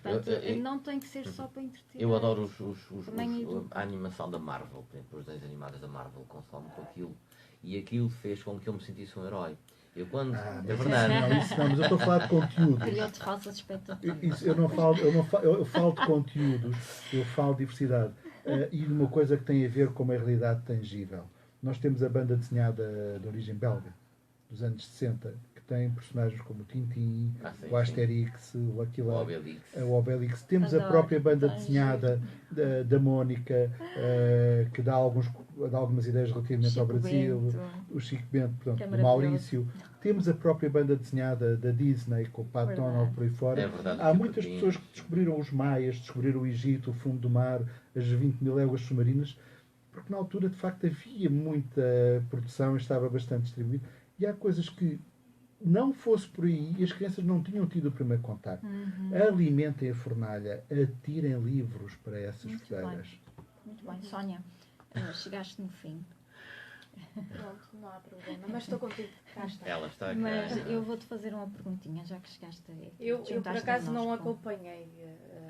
Portanto, não tem que ser só para entreter. Eu adoro Também educa. a animação da Marvel, por exemplo, os desenhos animados da Marvel, consome com aquilo. E aquilo fez com que eu me sentisse um herói. Eu quando. É verdade. Não, isso não, mas eu estou a falar de conteúdos. Criou-te falsas expectativas. Isso, eu falo de conteúdos, eu falo de diversidade. E de uma coisa que tem a ver com uma realidade tangível. Nós temos a banda desenhada de origem belga, dos anos 60, que tem personagens como o Tintin, Sim, o Asterix, o Lucky o Luke, Obelix. o Obelix. Temos a Adoro. própria banda Tão desenhada da Mónica, que dá algumas ideias relativamente ao Chico Brasil. Bento. O Chico Bento, portanto, Que é o maravilhoso. Maurício. Temos a própria banda desenhada da Disney, com o Pat Verdade. Donald por aí fora. É verdade, Há que muitas pequeno. pessoas que descobriram os maias, descobriram o Egito, o fundo do mar, as 20.000 léguas submarinas, porque na altura, de facto, havia muita produção e estava bastante distribuído. E há coisas que não fosse por aí e as crianças não tinham tido o primeiro contacto. Alimentem a fornalha, atirem livros para essas Muito feiras. Muito bem. Sónia, chegaste no fim. Pronto, não há problema. Mas estou contigo. Cá está. Ela está cá. Mas eu vou-te fazer uma perguntinha, já que chegaste aí. Eu por juntaste acaso não connosco. acompanhei.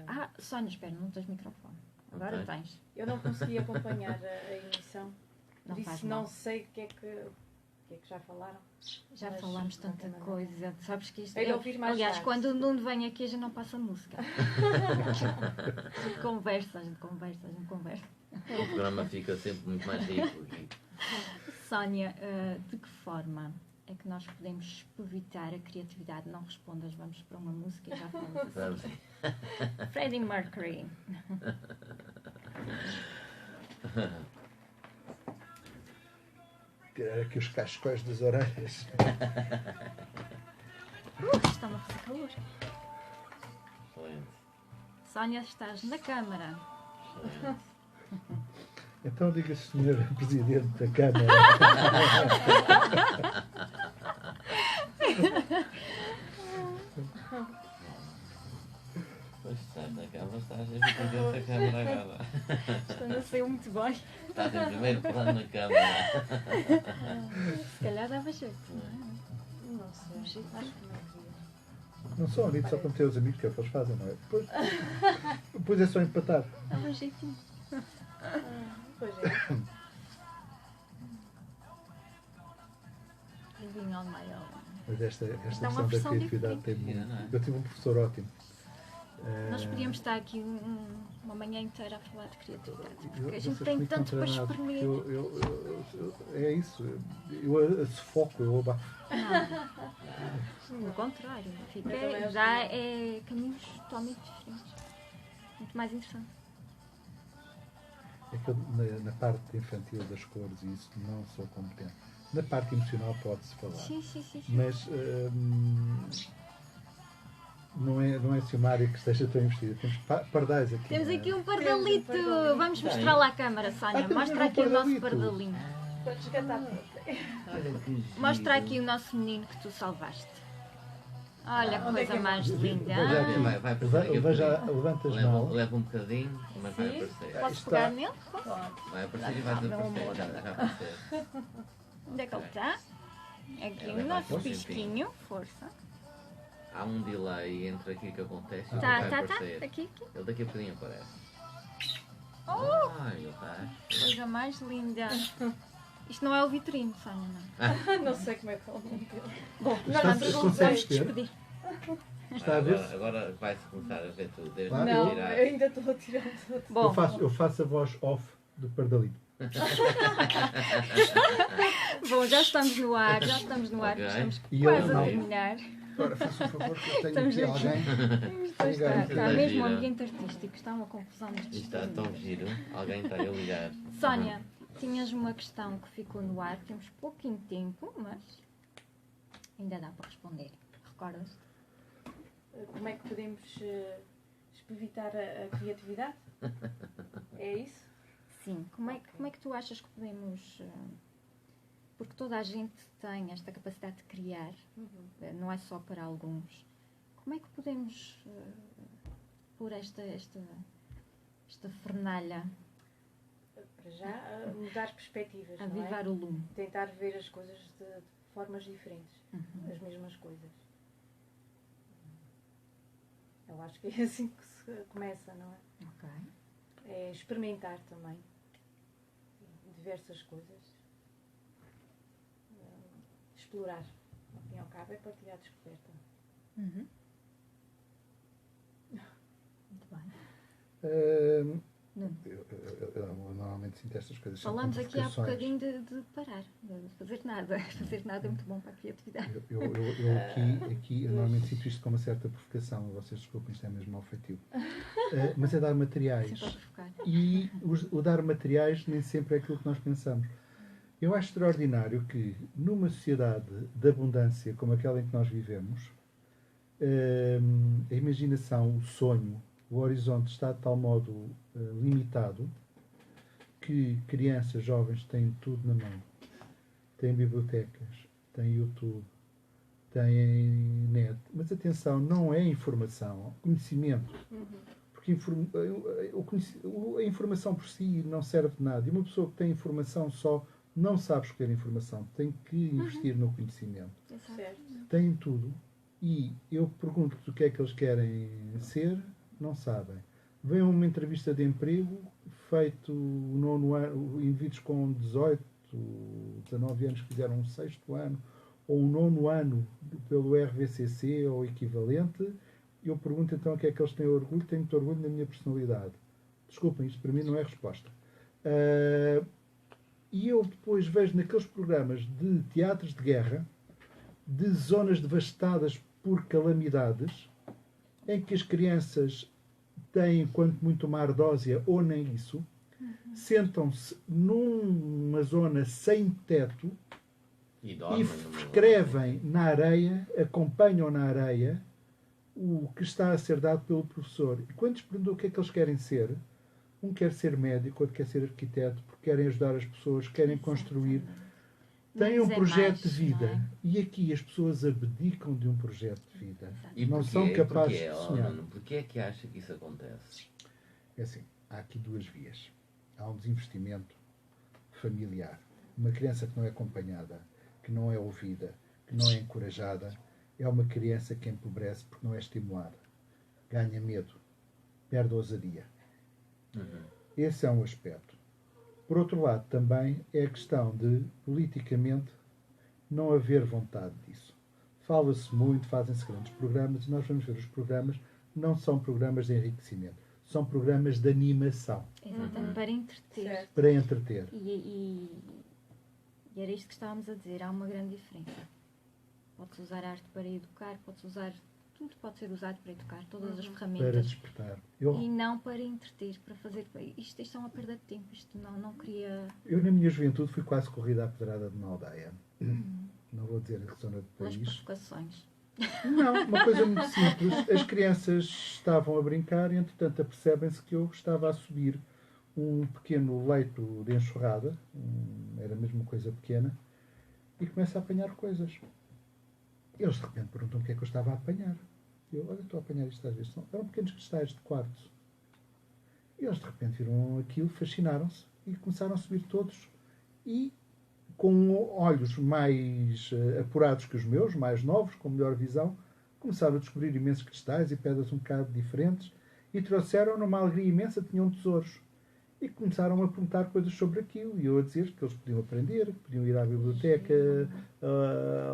Ah, Sónia, espera, não tens microfone. Agora Ok. tens. Eu não consegui acompanhar a emissão. Não Por faz isso mal. não sei o que é que já falaram. Já Mas, falámos de tanta qualquer maneira, coisa. Sabes que isto Hei de ouvir mais aliás, tarde. quando o Nuno vem aqui, a gente não passa música. Conversa, a gente conversa. O programa fica sempre muito mais rico. Sónia, de que forma é que nós podemos espevitar a criatividade? Não respondas, vamos para uma música e já falamos assim. Vamos. Freddie Mercury. Tirar aqui os cascóis das orelhas. Está-me a fazer calor. Excelente. Sónia, estás na câmara. Excelente. Então diga, Sr. Presidente da Câmara. Pois estás na cama, estás a ficar dentro da câmara agora. Isto não saiu muito bem. Estás em primeiro plano na câmara. Se calhar dava jeito. Não sei. Acho que não vi. Não são unidos só para meter os amigos, que é o que eles fazem, não é? Depois é só empatar. Dava jeitinho. Pois é. Living on my own. Mas esta é uma questão da versão criatividade tem diferente. muito. Não é? Eu tive um professor ótimo. Nós podíamos estar aqui uma manhã inteira a falar de criatividade. Porque a Vocês gente tem ficam tanto para treinados, exprimir. é isso. Eu sufoco, eu abafo. Não, pelo contrário. Fica, Eu também já é caminhos totalmente diferentes. Muito mais interessante. É que eu, na parte infantil das cores e isso não sou competente. Na parte emocional pode-se falar. Sim. Mas não é se uma área que esteja tão investida. Temos pardais aqui. Temos não é? aqui um pardalito. Vamos mostrar lá a câmara, Sónia. temos Mostra mesmo um aqui o nosso pardalito. pardalinho. Para resgatar tudo. Olha que Mostra giro. aqui o nosso menino que tu salvaste. Olha que Onde é coisa que é? mais linda. Veja aqui. Vai aparecer daqui a Veja, bocadinho. levanta as Leva, mãos. leva um bocadinho, mas vai Sim. aparecer. Posso está. pegar nele? Vai aparecer e vai Meu amor. desaparecer. Já aparecer. Onde é que ele está? Aqui Ele o vai nosso para o pisquinho. Força. Há um delay entre aquilo que acontece e o que Tá. vai aparecer. Aqui. Ele daqui a bocadinho aparece. Oh! Ai, ele está. Coisa mais linda. Isto não é o vitrine, Sónia, não. Não sei como é que é o nome dele. Bom, Não, vamos não, vamos consegues ter? despedir. Está a ver-se? Agora vai-se começar a ver tudo. Desde Ah, Não, tirar. eu ainda estou a tirar tudo. Bom, Eu faço a voz off do pardalito. bom, já estamos no ar, Ok. estamos E quase ele a não. terminar. Agora faça um favor que eu tenho Estamos aqui aqui. alguém. Está, Obrigado. está mesmo Gira. um ambiente artístico, está uma confusão Isto nestes está tão giro. Alguém está a ligar. Sónia, tinhas uma questão que ficou no ar, temos pouquinho tempo, mas ainda dá para responder. Recordas? Como é que podemos espevitar a criatividade? É isso? Sim. Como é que tu achas que podemos... porque toda a gente tem esta capacidade de criar, não é só para alguns. Como é que podemos pôr esta fornalha, Para já, mudar perspectivas, não avivar é? o lume? Tentar ver as coisas de formas diferentes. As mesmas coisas. Eu acho que é assim que se começa, não é? Ok. É experimentar também diversas coisas. Explorar. Ao fim e ao cabo é partir à descoberta. Muito bem. Eu normalmente sinto estas coisas. sem Falamos aqui há provocações. bocadinho de parar, de fazer nada. Fazer nada é muito bom para a criatividade. Eu aqui eu normalmente sinto isto com uma certa provocação. Vocês desculpem, isto é mesmo mau feitio. Mas é dar materiais. Sempre a provocar. E o dar materiais nem sempre é aquilo que nós pensamos. Eu acho extraordinário que, numa sociedade de abundância como aquela em que nós vivemos, a imaginação, o sonho, o horizonte está de tal modo limitado que crianças, jovens têm tudo na mão. Têm bibliotecas, têm YouTube, têm net. Mas atenção, não é informação, é conhecimento. Porque a informação por si não serve de nada. E uma pessoa que tem informação só não sabe escolher informação. Tem que investir no conhecimento. Exato. Certo. Têm tudo. E eu pergunto-lhes o que é que eles querem ser, não sabem. Vem uma entrevista de emprego feito no nono ano, indivíduos com 18, 19 anos que fizeram um sexto ano, ou um nono ano pelo RVCC ou equivalente. Eu pergunto então o que é que eles têm orgulho. Tenho muito orgulho na minha personalidade. Desculpem, isto para mim não é resposta. E eu depois vejo naqueles programas de teatros de guerra, de zonas devastadas por calamidades, em que as crianças têm, quanto muito, uma ardósia ou nem isso, sentam-se numa zona sem teto E e dormem numa- escrevem na areia, acompanham na areia o que está a ser dado pelo professor. E quando lhes perguntam o que é que eles querem ser, um quer ser médico, outro quer ser arquiteto, porque querem ajudar as pessoas, querem construir. Têm um Menos é projeto mais, de vida. não é? E aqui as pessoas abdicam de um projeto de vida. E Não porquê? são capazes Porquê, de oh, sonhar. Nuno, porquê é que acha que isso acontece? É assim, há aqui duas vias. Há um desinvestimento familiar. Uma criança que não é acompanhada, que não é ouvida, que não é encorajada, é uma criança que empobrece porque não é estimulada. Ganha medo, perde a ousadia. Esse é um aspecto. Por outro lado, também é a questão de, politicamente, não haver vontade disso. Fala-se muito, fazem-se grandes programas, e nós vamos ver os programas, não são programas de enriquecimento, são programas de animação, Exatamente, para entreter. Certo. para entreter. E era isto que estávamos a dizer, há uma grande diferença. Pode-se usar arte para educar, pode-se usar, tudo pode ser usado para educar, todas as Para ferramentas. despertar. E não para entreter, para fazer. Isto é uma perda de tempo, isto não cria. Eu, na minha juventude, fui quase corrida à pedrada de uma aldeia. Não vou dizer a zona do Pelas país. provocações. Não, uma coisa muito simples. As crianças estavam a brincar e, entretanto, apercebem-se que eu estava a subir um pequeno leito de enxurrada, era mesmo uma coisa pequena, e começo a apanhar coisas. Eles, de repente, perguntam o que é que eu estava a apanhar. Eu, olha, estou a apanhar isto às vezes. Eram pequenos cristais de quartzo. E eles, de repente, viram aquilo, fascinaram-se e começaram a subir todos. E, com olhos mais apurados que os meus, mais novos, com melhor visão, começaram a descobrir imensos cristais e pedras um bocado diferentes e trouxeram numa alegria imensa, tinham tesouros. E começaram a perguntar coisas sobre aquilo. E eu a dizer que eles podiam aprender, que podiam ir à biblioteca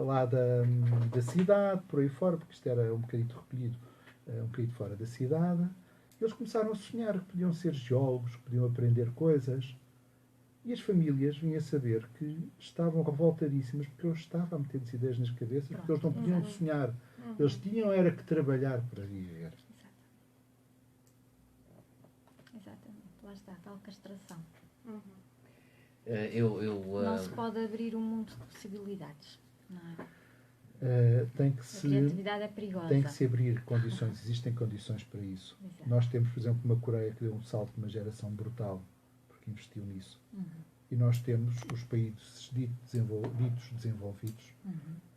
lá da cidade, por aí fora, porque isto era um bocadinho recolhido, um bocadinho fora da cidade. E eles começaram a sonhar que podiam ser geólogos, que podiam aprender coisas. E as famílias vinham a saber que estavam revoltadíssimas porque eu estava a meter-lhes ideias nas cabeças, porque eles não podiam sonhar. Eles tinham era que trabalhar para viver. Exatamente. Lá está, tal castração. Eu Não se pode abrir um mundo de possibilidades. Não é? Tem que A se... criatividade é perigosa. Tem que se abrir condições, existem condições para isso. Exato. Nós temos, por exemplo, uma Coreia que deu um salto de uma geração brutal, porque investiu nisso. E nós temos os países ditos desenvolvidos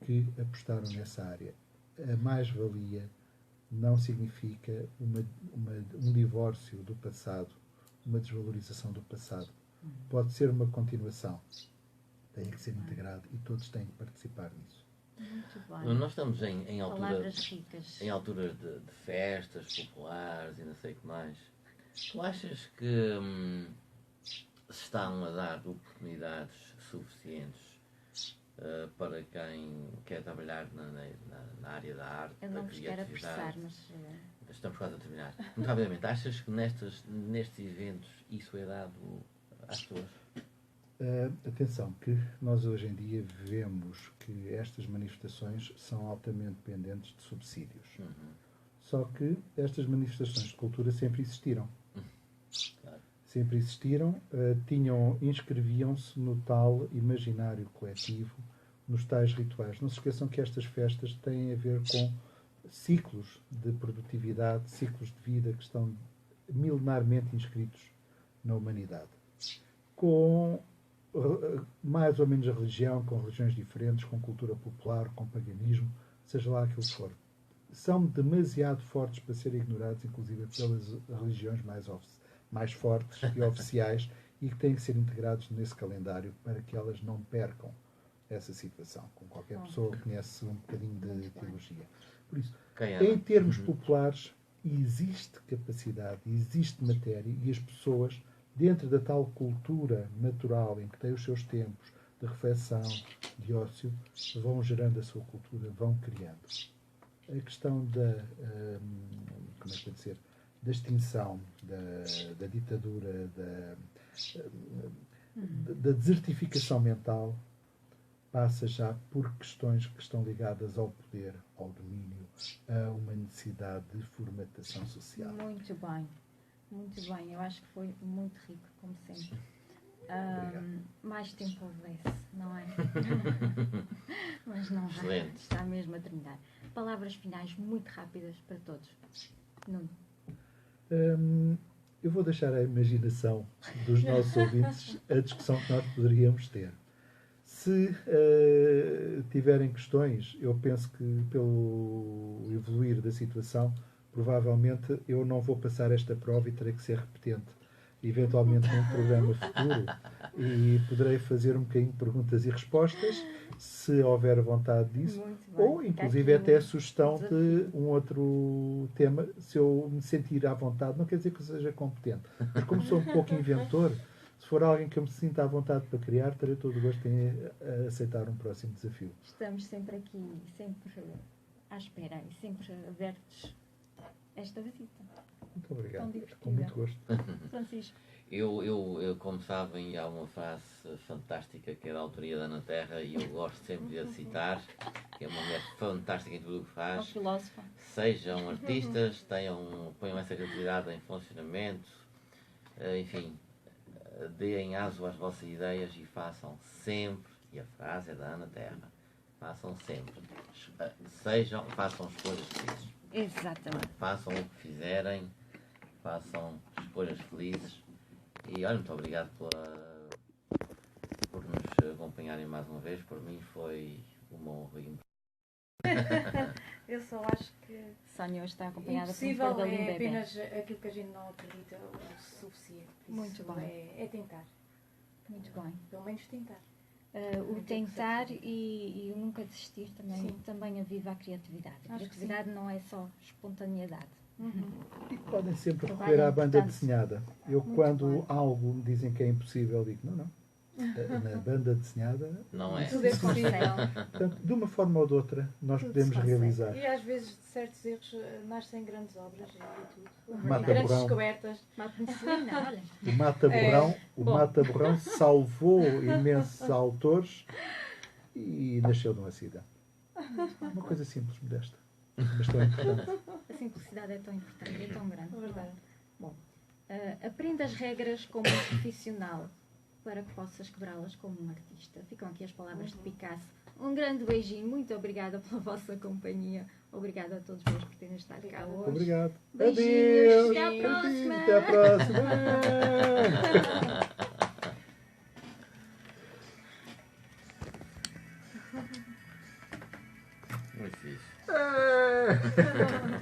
que apostaram nessa área. A mais-valia não significa um divórcio do passado, uma desvalorização do passado. Pode ser uma continuação. Tem que ser integrado e todos têm que participar nisso. Muito bem. Nós estamos em Palavras ricas. alturas de festas populares e não sei o que mais. Tu achas que se estão a dar oportunidades suficientes para quem quer trabalhar na área da arte, Eu da não vos quero criatividade, apressar, mas estamos quase a terminar. Muito rapidamente, achas que nestes eventos isso é dado às pessoas? Atenção, que nós hoje em dia vemos que estas manifestações são altamente dependentes de subsídios. Só que estas manifestações de cultura sempre existiram. Claro. Sempre existiram, inscreviam-se no tal imaginário coletivo, nos tais rituais. Não se esqueçam que estas festas têm a ver com ciclos de produtividade, ciclos de vida que estão milenarmente inscritos na humanidade. Com mais ou menos a religião, com religiões diferentes, com cultura popular, com paganismo, seja lá aquilo que for. São demasiado fortes para serem ignorados, inclusive pelas religiões mais fortes e oficiais, e que têm que ser integrados nesse calendário para que elas não percam essa situação. Com qualquer pessoa que conhece um bocadinho de teologia. Por isso, em termos populares, existe capacidade, existe matéria, e as pessoas, dentro da tal cultura natural em que têm os seus tempos de reflexão, de ócio, vão gerando a sua cultura, vão criando. A questão como é que pode dizer, da extinção, da ditadura, da desertificação mental, passa já por questões que estão ligadas ao poder, ao domínio, a uma necessidade de formatação social. Muito bem. Muito bem, eu acho que foi muito rico, como sempre. Mais tempo houvesse, não é? Mas não há. Excelente. Está mesmo a terminar. Palavras finais muito rápidas para todos. Nuno. Eu vou deixar à imaginação dos nossos ouvintes a discussão que nós poderíamos ter. Se tiverem questões, eu penso que pelo evoluir da situação, provavelmente eu não vou passar esta prova e terei que ser repetente, eventualmente num programa futuro, e poderei fazer um bocadinho de perguntas e respostas, se houver vontade disso, ou inclusive até a sugestão de um outro tema, se eu me sentir à vontade. Não quer dizer que eu seja competente, mas como sou um pouco inventor, se for alguém que eu me sinta à vontade para criar, terei todo o gosto em aceitar um próximo desafio. Estamos sempre aqui, sempre à espera e sempre abertos a esta visita. Muito obrigado. Com muito gosto. Francisco. Eu, como sabem, há uma frase fantástica que é da autoria da Ana Terra e eu gosto sempre de a citar, que é uma mulher fantástica em tudo o que faz. Filósofa. Sejam artistas, ponham essa criatividade em funcionamento, enfim, deem aso às vossas ideias e façam sempre, e a frase é da Ana Terra, façam sempre, façam escolhas felizes. Exatamente. Façam o que fizerem, façam escolhas felizes. E olha, muito obrigado por nos acompanharem mais uma vez. Por mim foi uma honra e Eu só acho que Sónia hoje está acompanhada por um impossível cordelinho é bebê. apenas aquilo que a gente não acredita o suficiente. Muito Isso bem. É tentar. Muito bem. Pelo menos tentar. O tentar e o nunca desistir Sim. também aviva a criatividade. A Acho que criatividade não é só espontaneidade. E podem sempre Trabalho recorrer à banda importante. desenhada. Eu, Muito quando bem. algo me dizem que é impossível, digo não. Na banda desenhada, Não é? Tudo é possível. portanto, de uma forma ou de outra, nós Tudo podemos se consegue. realizar. E às vezes de certos erros nascem grandes obras e tudo. Mata Grandes Borrão. descobertas. Uma penicilina, olha. O bom. Mata Borrão salvou imensos autores e nasceu de um acidente. Uma coisa simples, modesta, mas tão importante. A simplicidade é tão importante, é tão grande. É verdade. Bom, aprenda as regras como um profissional para que possas quebrá-las como um artista. Ficam aqui as palavras de Picasso. Um grande beijinho, muito obrigada pela vossa companhia. Obrigada a todos vós por terem estado cá hoje. Obrigado. Beijinhos, Adeus. até à próxima. Até à próxima. Muito fixe. É.